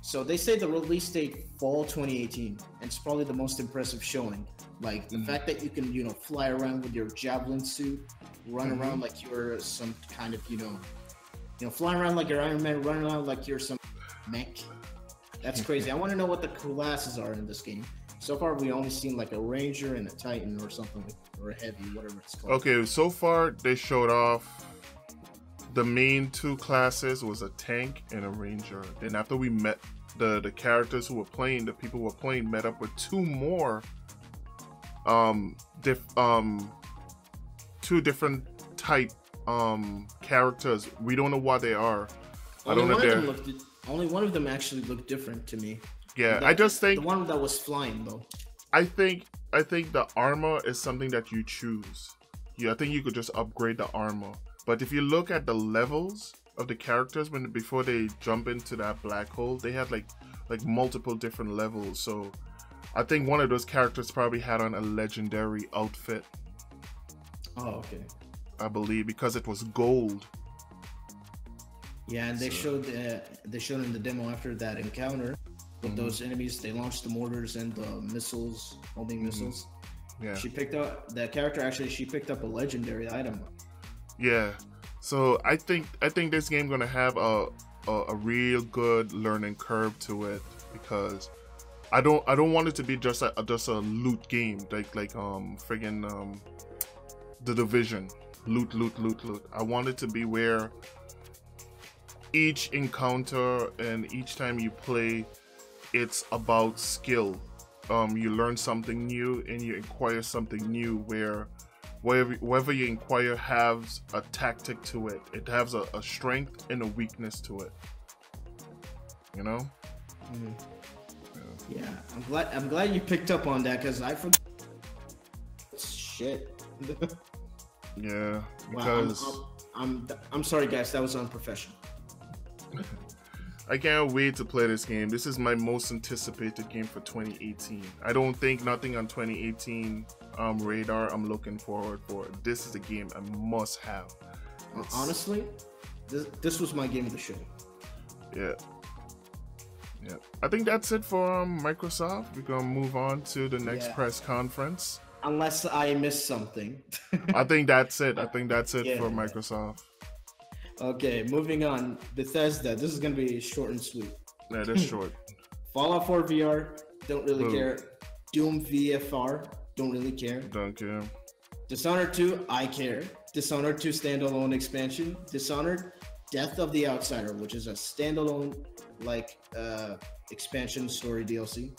[SPEAKER 1] so they say the release date fall 2018, and it's probably the most impressive showing. Like the fact that you can, fly around with your javelin suit, run around like you're some kind of, flying around like you're Iron Man, running around like you're some mech. That's crazy. I want to know what the classes are in this game. So far, we only seen like a Ranger and a Titan or something, or a Heavy, whatever it's called.
[SPEAKER 2] Okay, so far they showed off the main 2 classes was a tank and a Ranger. Then after we met the characters who were playing, the people who were playing met up with 2 more 2 different type characters. We don't know what they are.
[SPEAKER 1] Only one of them actually looked different to me.
[SPEAKER 2] Yeah, I just think
[SPEAKER 1] the one that was flying though.
[SPEAKER 2] I think the armor is something that you choose. Yeah, I think you could just upgrade the armor. But if you look at the levels of the characters before they jump into that black hole, they had like multiple different levels. So I think one of those characters probably had on a legendary outfit.
[SPEAKER 1] Oh, okay.
[SPEAKER 2] I believe because it was gold.
[SPEAKER 1] Yeah, and they showed in the demo after that encounter with those enemies. They launched the mortars and the missiles, homing missiles.
[SPEAKER 2] Yeah.
[SPEAKER 1] She picked up a legendary item.
[SPEAKER 2] Yeah. So I think this game gonna have a real good learning curve to it, because I don't want it to be just a loot game like friggin' The Division. Loot. I want it to be where each encounter and each time you play, it's about skill. You learn something new and you acquire something new, where wherever you inquire has a tactic to it. It has a strength and a weakness to it.
[SPEAKER 1] Yeah, I'm glad you picked up on that, because I forgot. Shit.
[SPEAKER 2] Yeah, because
[SPEAKER 1] I'm sorry guys, that was unprofessional.
[SPEAKER 2] I can't wait to play this game. This is my most anticipated game for 2018. I don't think nothing on 2018 radar. I'm looking forward for. This is a game I must have.
[SPEAKER 1] Honestly, this was my game of the show.
[SPEAKER 2] Yeah. Yeah. I think that's it for Microsoft. We're gonna move on to the next press conference.
[SPEAKER 1] Unless I missed something.
[SPEAKER 2] I think that's it. For Microsoft.
[SPEAKER 1] Okay, moving on. Bethesda. This is gonna be short and sweet.
[SPEAKER 2] Yeah, that's short.
[SPEAKER 1] Fallout 4 VR. Don't really care. Doom VFR. Don't really care.
[SPEAKER 2] Don't care.
[SPEAKER 1] Dishonored 2. I care. Dishonored 2 standalone expansion. Dishonored Death of the Outsider, which is a standalone expansion story DLC.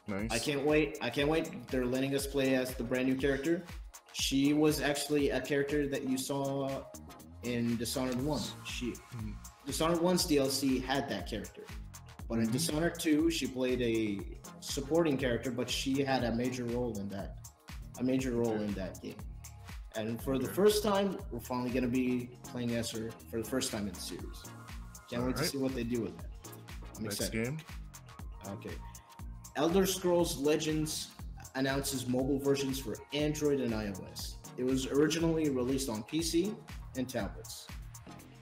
[SPEAKER 2] Nice.
[SPEAKER 1] I can't wait. They're letting us play as the brand new character. She was actually a character that you saw in Dishonored 1. Dishonored 1's DLC had that character. But in Dishonored 2, she played a supporting character, but she had a major role in that game. And for the first time, we're finally going to be playing as her for the first time in the series. Can't wait to see what they do with that. I'm excited.
[SPEAKER 2] Next game.
[SPEAKER 1] Okay. Elder Scrolls Legends announces mobile versions for Android and iOS. It was originally released on PC and tablets.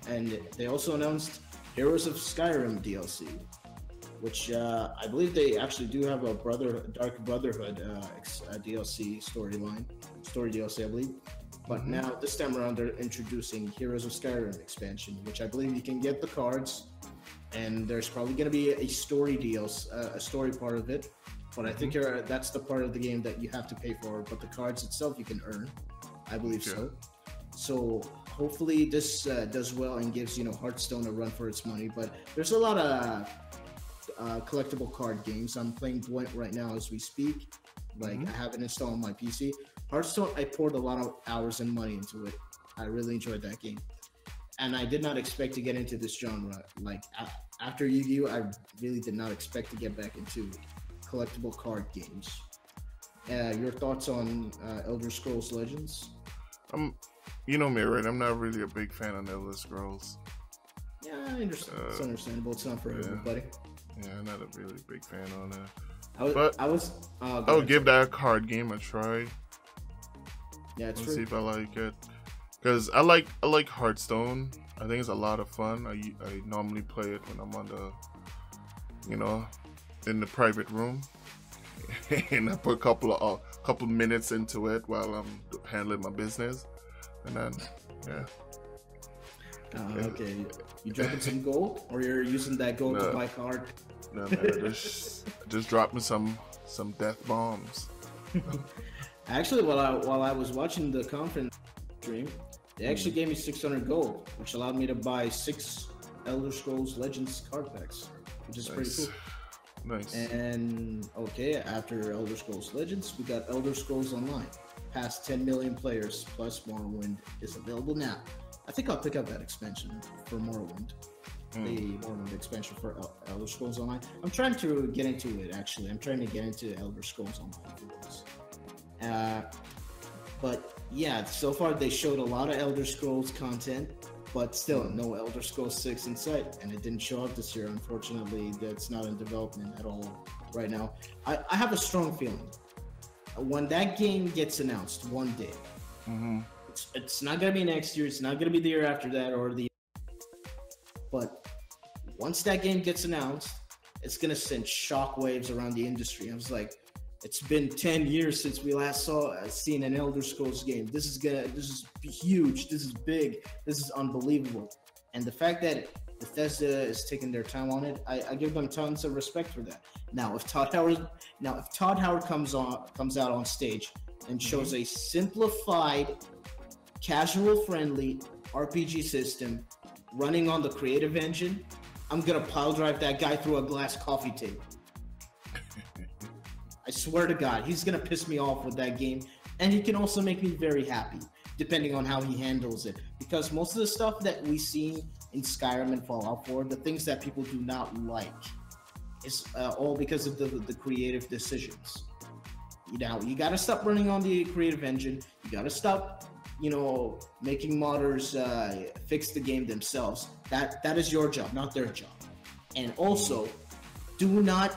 [SPEAKER 1] And they also announced Heroes of Skyrim DLC, which I believe they actually do have a Dark Brotherhood DLC story DLC, I believe. But now, this time around, they're introducing Heroes of Skyrim expansion, which I believe you can get the cards, and there's probably going to be a story DLC, a story part of it. But I think that's the part of the game that you have to pay for. But the cards itself you can earn, I believe so. So hopefully this does well and gives Hearthstone a run for its money. But there's a lot of collectible card games. I'm playing Gwent right now as we speak. I have it installed on my PC. Hearthstone, I poured a lot of hours and money into it. I really enjoyed that game. And I did not expect to get into this genre. After Yu-Gi-Oh!, I really did not expect to get back into collectible card games. Your thoughts on Elder Scrolls Legends?
[SPEAKER 2] You know me, right? I'm not really a big fan of Elder Scrolls.
[SPEAKER 1] Yeah, I understand. It's understandable. It's not for everybody.
[SPEAKER 2] Yeah, I'm not a really big fan on that.
[SPEAKER 1] I would
[SPEAKER 2] give that card game a try.
[SPEAKER 1] Yeah, it's
[SPEAKER 2] Let's see if I like it. Because I like Hearthstone. I think it's a lot of fun. I normally play it when I'm on in the private room, and I put a couple minutes into it while I'm handling my business, and then
[SPEAKER 1] okay. You dropping some gold, or you're using that gold to buy card?
[SPEAKER 2] No, just drop me some death bombs.
[SPEAKER 1] Actually, while I was watching the conference stream, they actually gave me 600 gold, which allowed me to buy 6 Elder Scrolls Legends card packs, which is pretty cool.
[SPEAKER 2] Nice.
[SPEAKER 1] And after Elder Scrolls Legends, we got Elder Scrolls Online. Past 10 million players plus Morrowind is available now. I think I'll pick up that expansion for Morrowind. The Morrowind expansion for Elder Scrolls Online. I'm trying to get into it, actually. I'm trying to get into Elder Scrolls Online for once. But yeah, so far they showed a lot of Elder Scrolls content, but still no Elder Scrolls 6 in sight, and it didn't show up this year. Unfortunately, that's not in development at all right now. I have a strong feeling when that game gets announced one day, it's not gonna be next year, it's not gonna be the year after that, but once that game gets announced, it's gonna send shockwaves around the industry. I was like, it's been 10 years since we last seen an Elder Scrolls game. This is huge. This is big. This is unbelievable. And the fact that Bethesda is taking their time on it, I give them tons of respect for that. Now, if Todd Howard comes out on stage and shows a simplified, casual-friendly RPG system running on the creative engine, I'm gonna pile drive that guy through a glass coffee table. I swear to God, he's going to piss me off with that game. And he can also make me very happy, depending on how he handles it. Because most of the stuff that we see in Skyrim and Fallout 4, the things that people do not like, is all because of the creative decisions. You got to stop running on the creative engine. You got to stop, making modders fix the game themselves. That is your job, not their job. And also, do not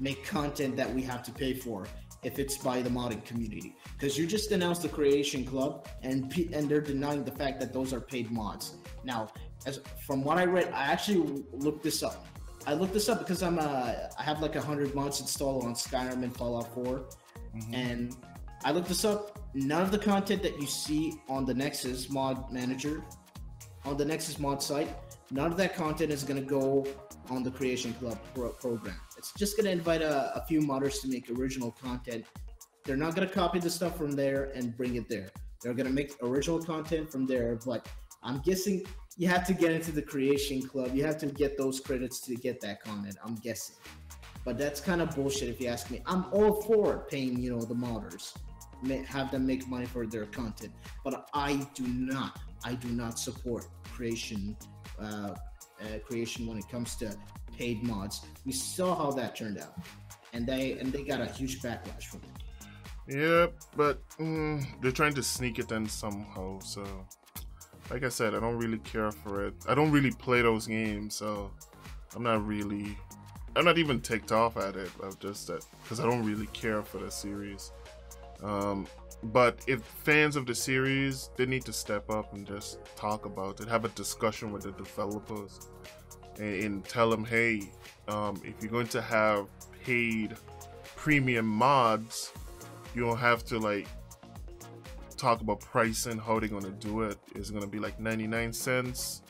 [SPEAKER 1] make content that we have to pay for if it's by the modding community. Because you just announced the Creation Club, and they're denying the fact that those are paid mods. Now, from what I read, I actually looked this up. I looked this up because I have like 100 mods installed on Skyrim and Fallout 4, and I looked this up. None of the content that you see on the Nexus mod manager, on the Nexus mod site, none of that content is going to go on the Creation Club program. It's just going to invite a few modders to make original content. They're not going to copy the stuff from there and bring it there. They're going to make original content from there, but I'm guessing you have to get into the Creation Club. You have to get those credits to get that content, I'm guessing. But that's kind of bullshit if you ask me. I'm all for paying, the modders, have them make money for their content. But I do not support creation when it comes to paid mods. We saw how that turned out, and they got a huge backlash from it.
[SPEAKER 2] Yeah, but they're trying to sneak it in somehow. So, like I said, I don't really care for it. I don't really play those games, so I'm not even ticked off at it. I'm just that because I don't really care for the series. But if fans of the series, they need to step up and just talk about it, have a discussion with the developers, and tell them, hey, if you're going to have paid premium mods, you don't have to like talk about pricing, how they're going to do it. It's going to be like 99 cents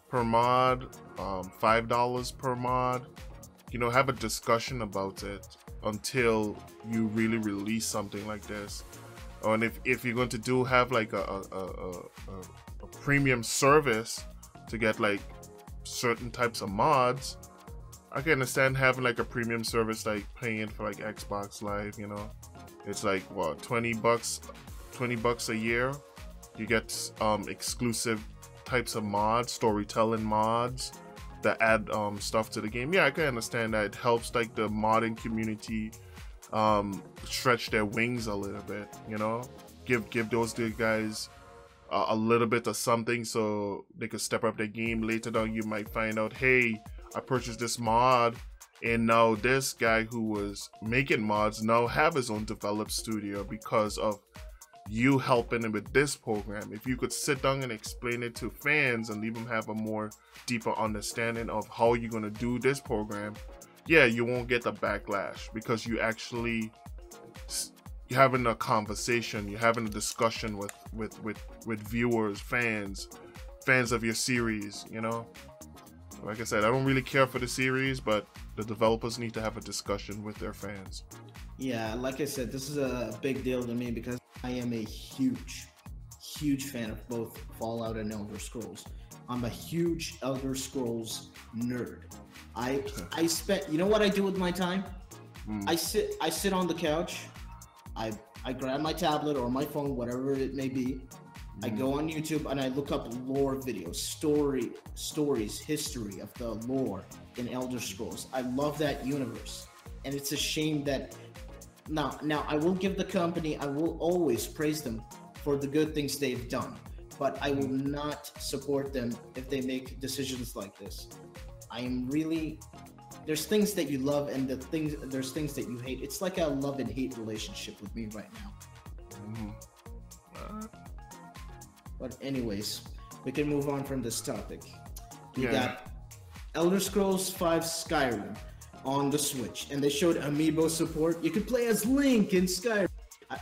[SPEAKER 2] per mod, $5 per mod. Have a discussion about it until you really release something like this. And if you're going to have like a premium service to get like certain types of mods, I can understand having like a premium service, like paying for like Xbox Live. It's like what, $20 a year. You get exclusive types of mods, storytelling mods that add stuff to the game. Yeah, I can understand that. It helps like the modding community stretch their wings a little bit, give those guys a little bit of something so they could step up their game. Later on, you might find out, hey, I purchased this mod, and now this guy who was making mods now have his own developed studio because of you helping him with this program. If you could sit down and explain it to fans and leave them have a more deeper understanding of how you're going to do this program, yeah, you won't get the backlash because you're having a conversation, you're having a discussion with viewers, fans of your series. Like I said, I don't really care for the series, but the developers need to have a discussion with their fans.
[SPEAKER 1] Yeah, like I said, this is a big deal to me because I am a huge fan of both Fallout and Elder Scrolls. I'm a huge Elder Scrolls nerd. I spent, what I do with my time? I sit on the couch, I grab my tablet or my phone, whatever it may be. I go on YouTube and I look up lore videos, stories, history of the lore in Elder Scrolls. I love that universe, and it's a shame that now I will give the company, I will always praise them for the good things they've done, but I will not support them if they make decisions like this. There's things that you love and there's things that you hate. It's like a love and hate relationship with me right now. But anyways, we can move on from this topic. We got Elder Scrolls V Skyrim on the Switch, and they showed amiibo support. You can play as Link in Skyrim,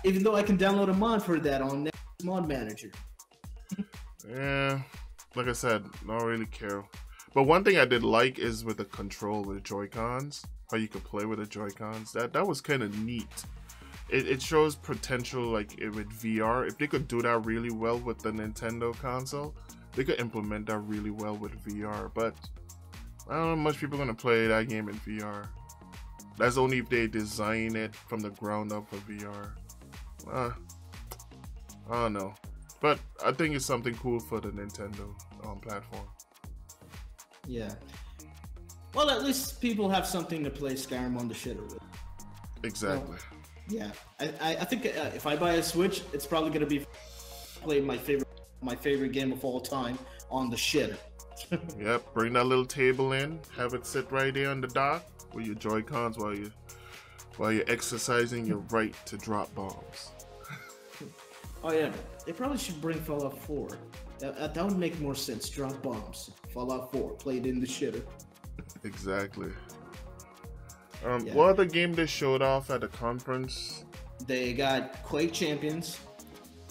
[SPEAKER 1] even though I can download a mod for that on Nexus Mod Manager.
[SPEAKER 2] Yeah, like I said, don't really care. But one thing I did like is with the control with the Joy-Cons, how you could play with the Joy-Cons. That was kind of neat. It shows potential like with VR. If they could do that really well with the Nintendo console, they could implement that really well with VR. But I don't know much people are gonna play that game in VR. That's only if they design it from the ground up for VR. I don't know. But I think it's something cool for the Nintendo platform.
[SPEAKER 1] Yeah. Well, at least people have something to play Skyrim on the shitter with.
[SPEAKER 2] Exactly.
[SPEAKER 1] So, yeah, I think if I buy a Switch, it's probably gonna be play my favorite game of all time on the shitter.
[SPEAKER 2] Yep. Bring that little table in, have it sit right there on the dock with your Joy-Cons while you're while you're exercising your right to drop bombs.
[SPEAKER 1] Oh yeah, they probably should bring Fallout 4. That would make more sense. Drop bombs. Fallout 4, played in the shitter.
[SPEAKER 2] Exactly.
[SPEAKER 1] Yeah.
[SPEAKER 2] What other game they showed off at the conference?
[SPEAKER 1] They got Quake Champions.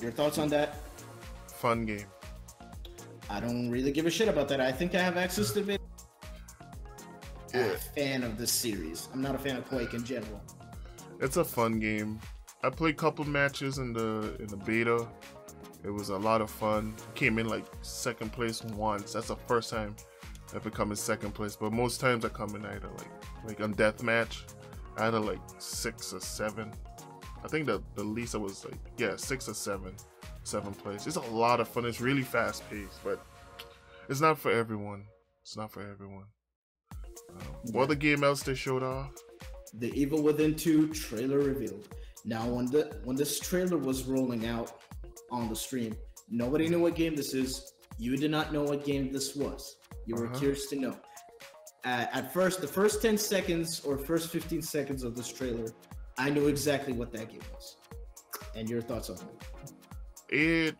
[SPEAKER 1] Your thoughts on that?
[SPEAKER 2] Fun game.
[SPEAKER 1] I don't really give a shit about that. I think I have access to it. I'm a fan of this series. I'm not a fan of Quake in general.
[SPEAKER 2] It's a fun game. I played a couple matches in the beta. It was a lot of fun. Came in like second place once. That's the first time I've come in second place. But most times I come in either like on deathmatch, either like 6 or 7. I think the least I was like 6 or 7 place. It's a lot of fun. It's really fast paced, but it's not for everyone. It's not for everyone. What other game else they showed off?
[SPEAKER 1] The Evil Within 2 trailer revealed. Now, when this trailer was rolling out on the stream, nobody knew what game this is. You did not know what game this was. You were curious to know. At first, the first 10 seconds or first 15 seconds of this trailer, I knew exactly what that game was. And your thoughts on it?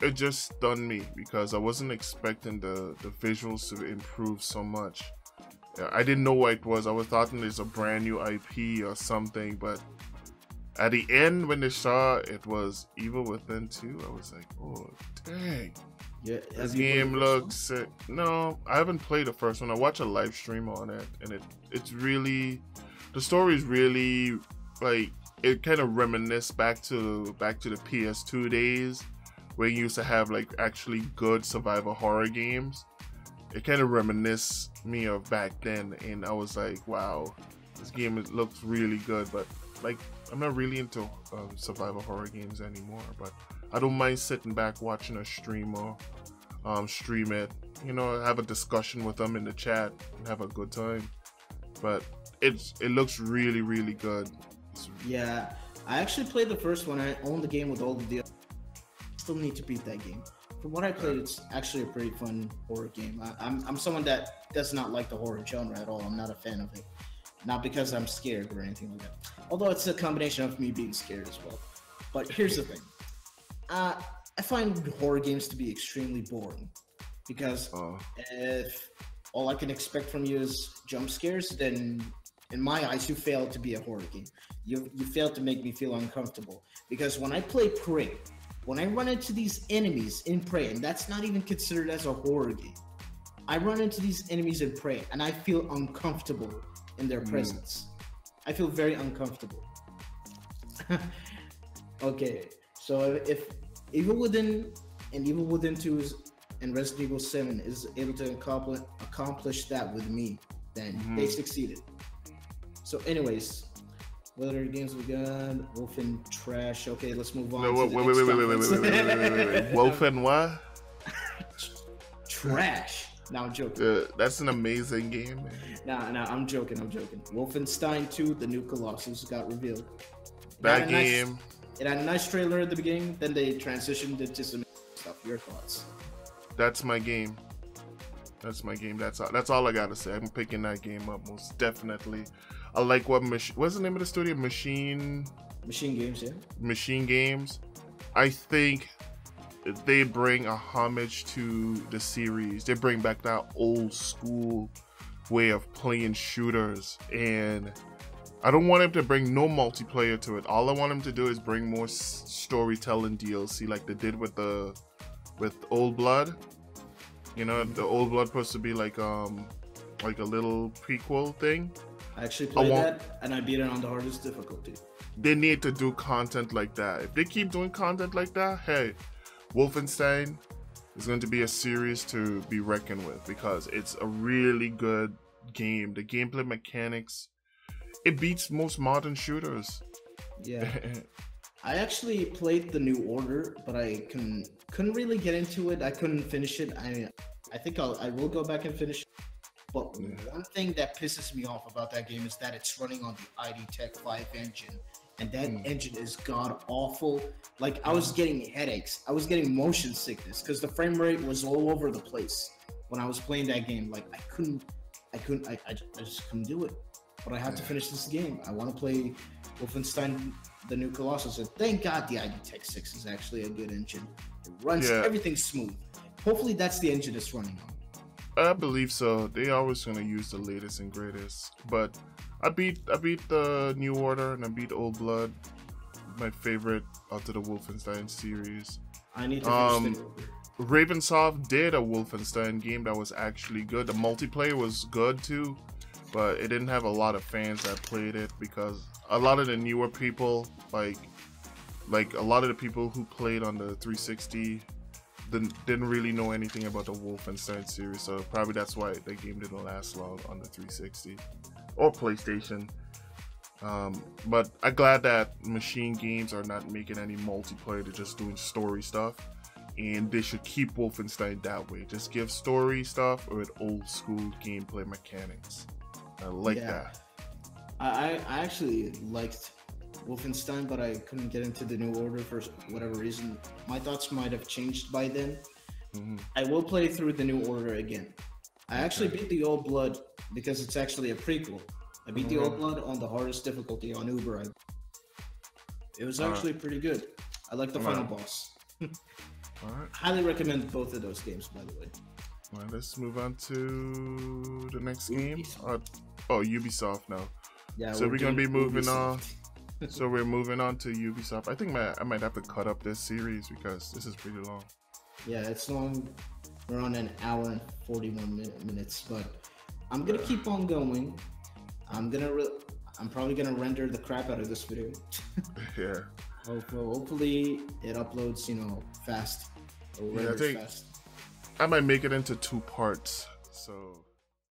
[SPEAKER 2] It just stunned me because I wasn't expecting the visuals to improve so much. I didn't know what it was. I was thinking it's a brand new IP or something, but at the end when they saw it was Evil Within 2, I was like, oh dang.
[SPEAKER 1] Yeah,
[SPEAKER 2] this game looks sick. No, I haven't played the first one. I watched a live stream on it, and it's really, the story is really like, it kind of reminisces back to the PS2 days where you used to have like actually good survival horror games. It kind of reminisces me of back then, and I was like, wow, this game looks really good. But like, I'm not really into survival horror games anymore, but I don't mind sitting back watching a streamer stream it, you know, have a discussion with them in the chat and have a good time. But it looks really, really good.
[SPEAKER 1] Yeah, I actually played the first one. I own the game with all the DLC. Still need to beat that game. From what I played, it's actually a pretty fun horror game. I'm someone that does not like the horror genre at all. I'm not a fan of it. Not because I'm scared or anything like that. Although it's a combination of me being scared as well. But here's the thing. I find horror games to be extremely boring. Because if all I can expect from you is jump scares, then in my eyes, you failed to be a horror game. You failed to make me feel uncomfortable. Because when I play Prey, when I run into these enemies in Prey, and that's not even considered as a horror game, I run into these enemies in Prey, and I feel uncomfortable in their presence. I feel very uncomfortable. Okay, so if Evil Within and Evil Within 2 and Resident Evil 7 is able to accomplish that with me, then they succeeded. So anyways, what other games we got? Wolfen trash. Okay, let's move on.
[SPEAKER 2] Wait. Wolfen what?
[SPEAKER 1] Trash. No, I'm joking.
[SPEAKER 2] That's an amazing game, man.
[SPEAKER 1] Nah, I'm joking. Wolfenstein 2, The New Colossus got revealed.
[SPEAKER 2] That game.
[SPEAKER 1] It had a nice trailer at the beginning, then they transitioned into some stuff. Your thoughts?
[SPEAKER 2] That's my game. That's all I gotta say. I'm picking that game up most definitely. I like what's the name of the studio? Machine
[SPEAKER 1] Games, yeah.
[SPEAKER 2] Machine Games. I think they bring a homage to the series. They bring back that old school way of playing shooters, and I don't want them to bring no multiplayer to it. All I want them to do is bring more storytelling DLC, like they did with Old Blood. You know, the Old Blood supposed to be like a little prequel thing.
[SPEAKER 1] I actually played that, and I beat it on the hardest difficulty.
[SPEAKER 2] They need to do content like that. If they keep doing content like that, hey, Wolfenstein is going to be a series to be reckoned with because it's a really good game. The gameplay mechanics, it beats most modern shooters.
[SPEAKER 1] Yeah. I actually played the New Order, but I couldn't really get into it. I couldn't finish it. I think I will go back and finish it. But one thing that pisses me off about that game is that it's running on the ID Tech 5 engine. And that engine is god awful. Like, I was getting headaches. I was getting motion sickness because the frame rate was all over the place when I was playing that game. Like, I just couldn't do it. but I have to finish this game. I want to play Wolfenstein: The New Colossus, and thank God the ID Tech 6 is actually a good engine. It runs everything smooth. Hopefully, that's the engine it's running on.
[SPEAKER 2] I believe so. They always gonna use the latest and greatest. But I beat the New Order and I beat Old Blood. My favorite out of the Wolfenstein series.
[SPEAKER 1] I need to finish the
[SPEAKER 2] Ravensoft did a Wolfenstein game that was actually good. The multiplayer was good too, but it didn't have a lot of fans that played it because a lot of the newer people, like a lot of the people who played on the 360 didn't really know anything about the Wolfenstein series, so probably that's why the game didn't last long on the 360 or PlayStation. But I'm glad that Machine Games are not making any multiplayer, they're just doing story stuff, and they should keep Wolfenstein that way. Just give story stuff with old school gameplay mechanics. I like that.
[SPEAKER 1] I actually liked Wolfenstein, but I couldn't get into the New Order for whatever reason. My thoughts might have changed by then. I will play through the New Order again. I actually beat the Old Blood because it's actually a prequel. I beat the Old Blood on the hardest difficulty on Uber. It was actually pretty good. I like the final boss. Highly recommend both of those games, by the way.
[SPEAKER 2] All right, let's move on to the next game. Ubisoft now.
[SPEAKER 1] Yeah.
[SPEAKER 2] So we're gonna be moving on. So we're moving on to Ubisoft. I think I might have to cut up this series because this is pretty long.
[SPEAKER 1] Yeah, it's long. We're on an hour and 41 minutes, but I'm gonna keep on going. I'm probably gonna render the crap out of this video.
[SPEAKER 2] Yeah.
[SPEAKER 1] Hopefully it uploads, fast.
[SPEAKER 2] I think I might make it into 2 parts. So.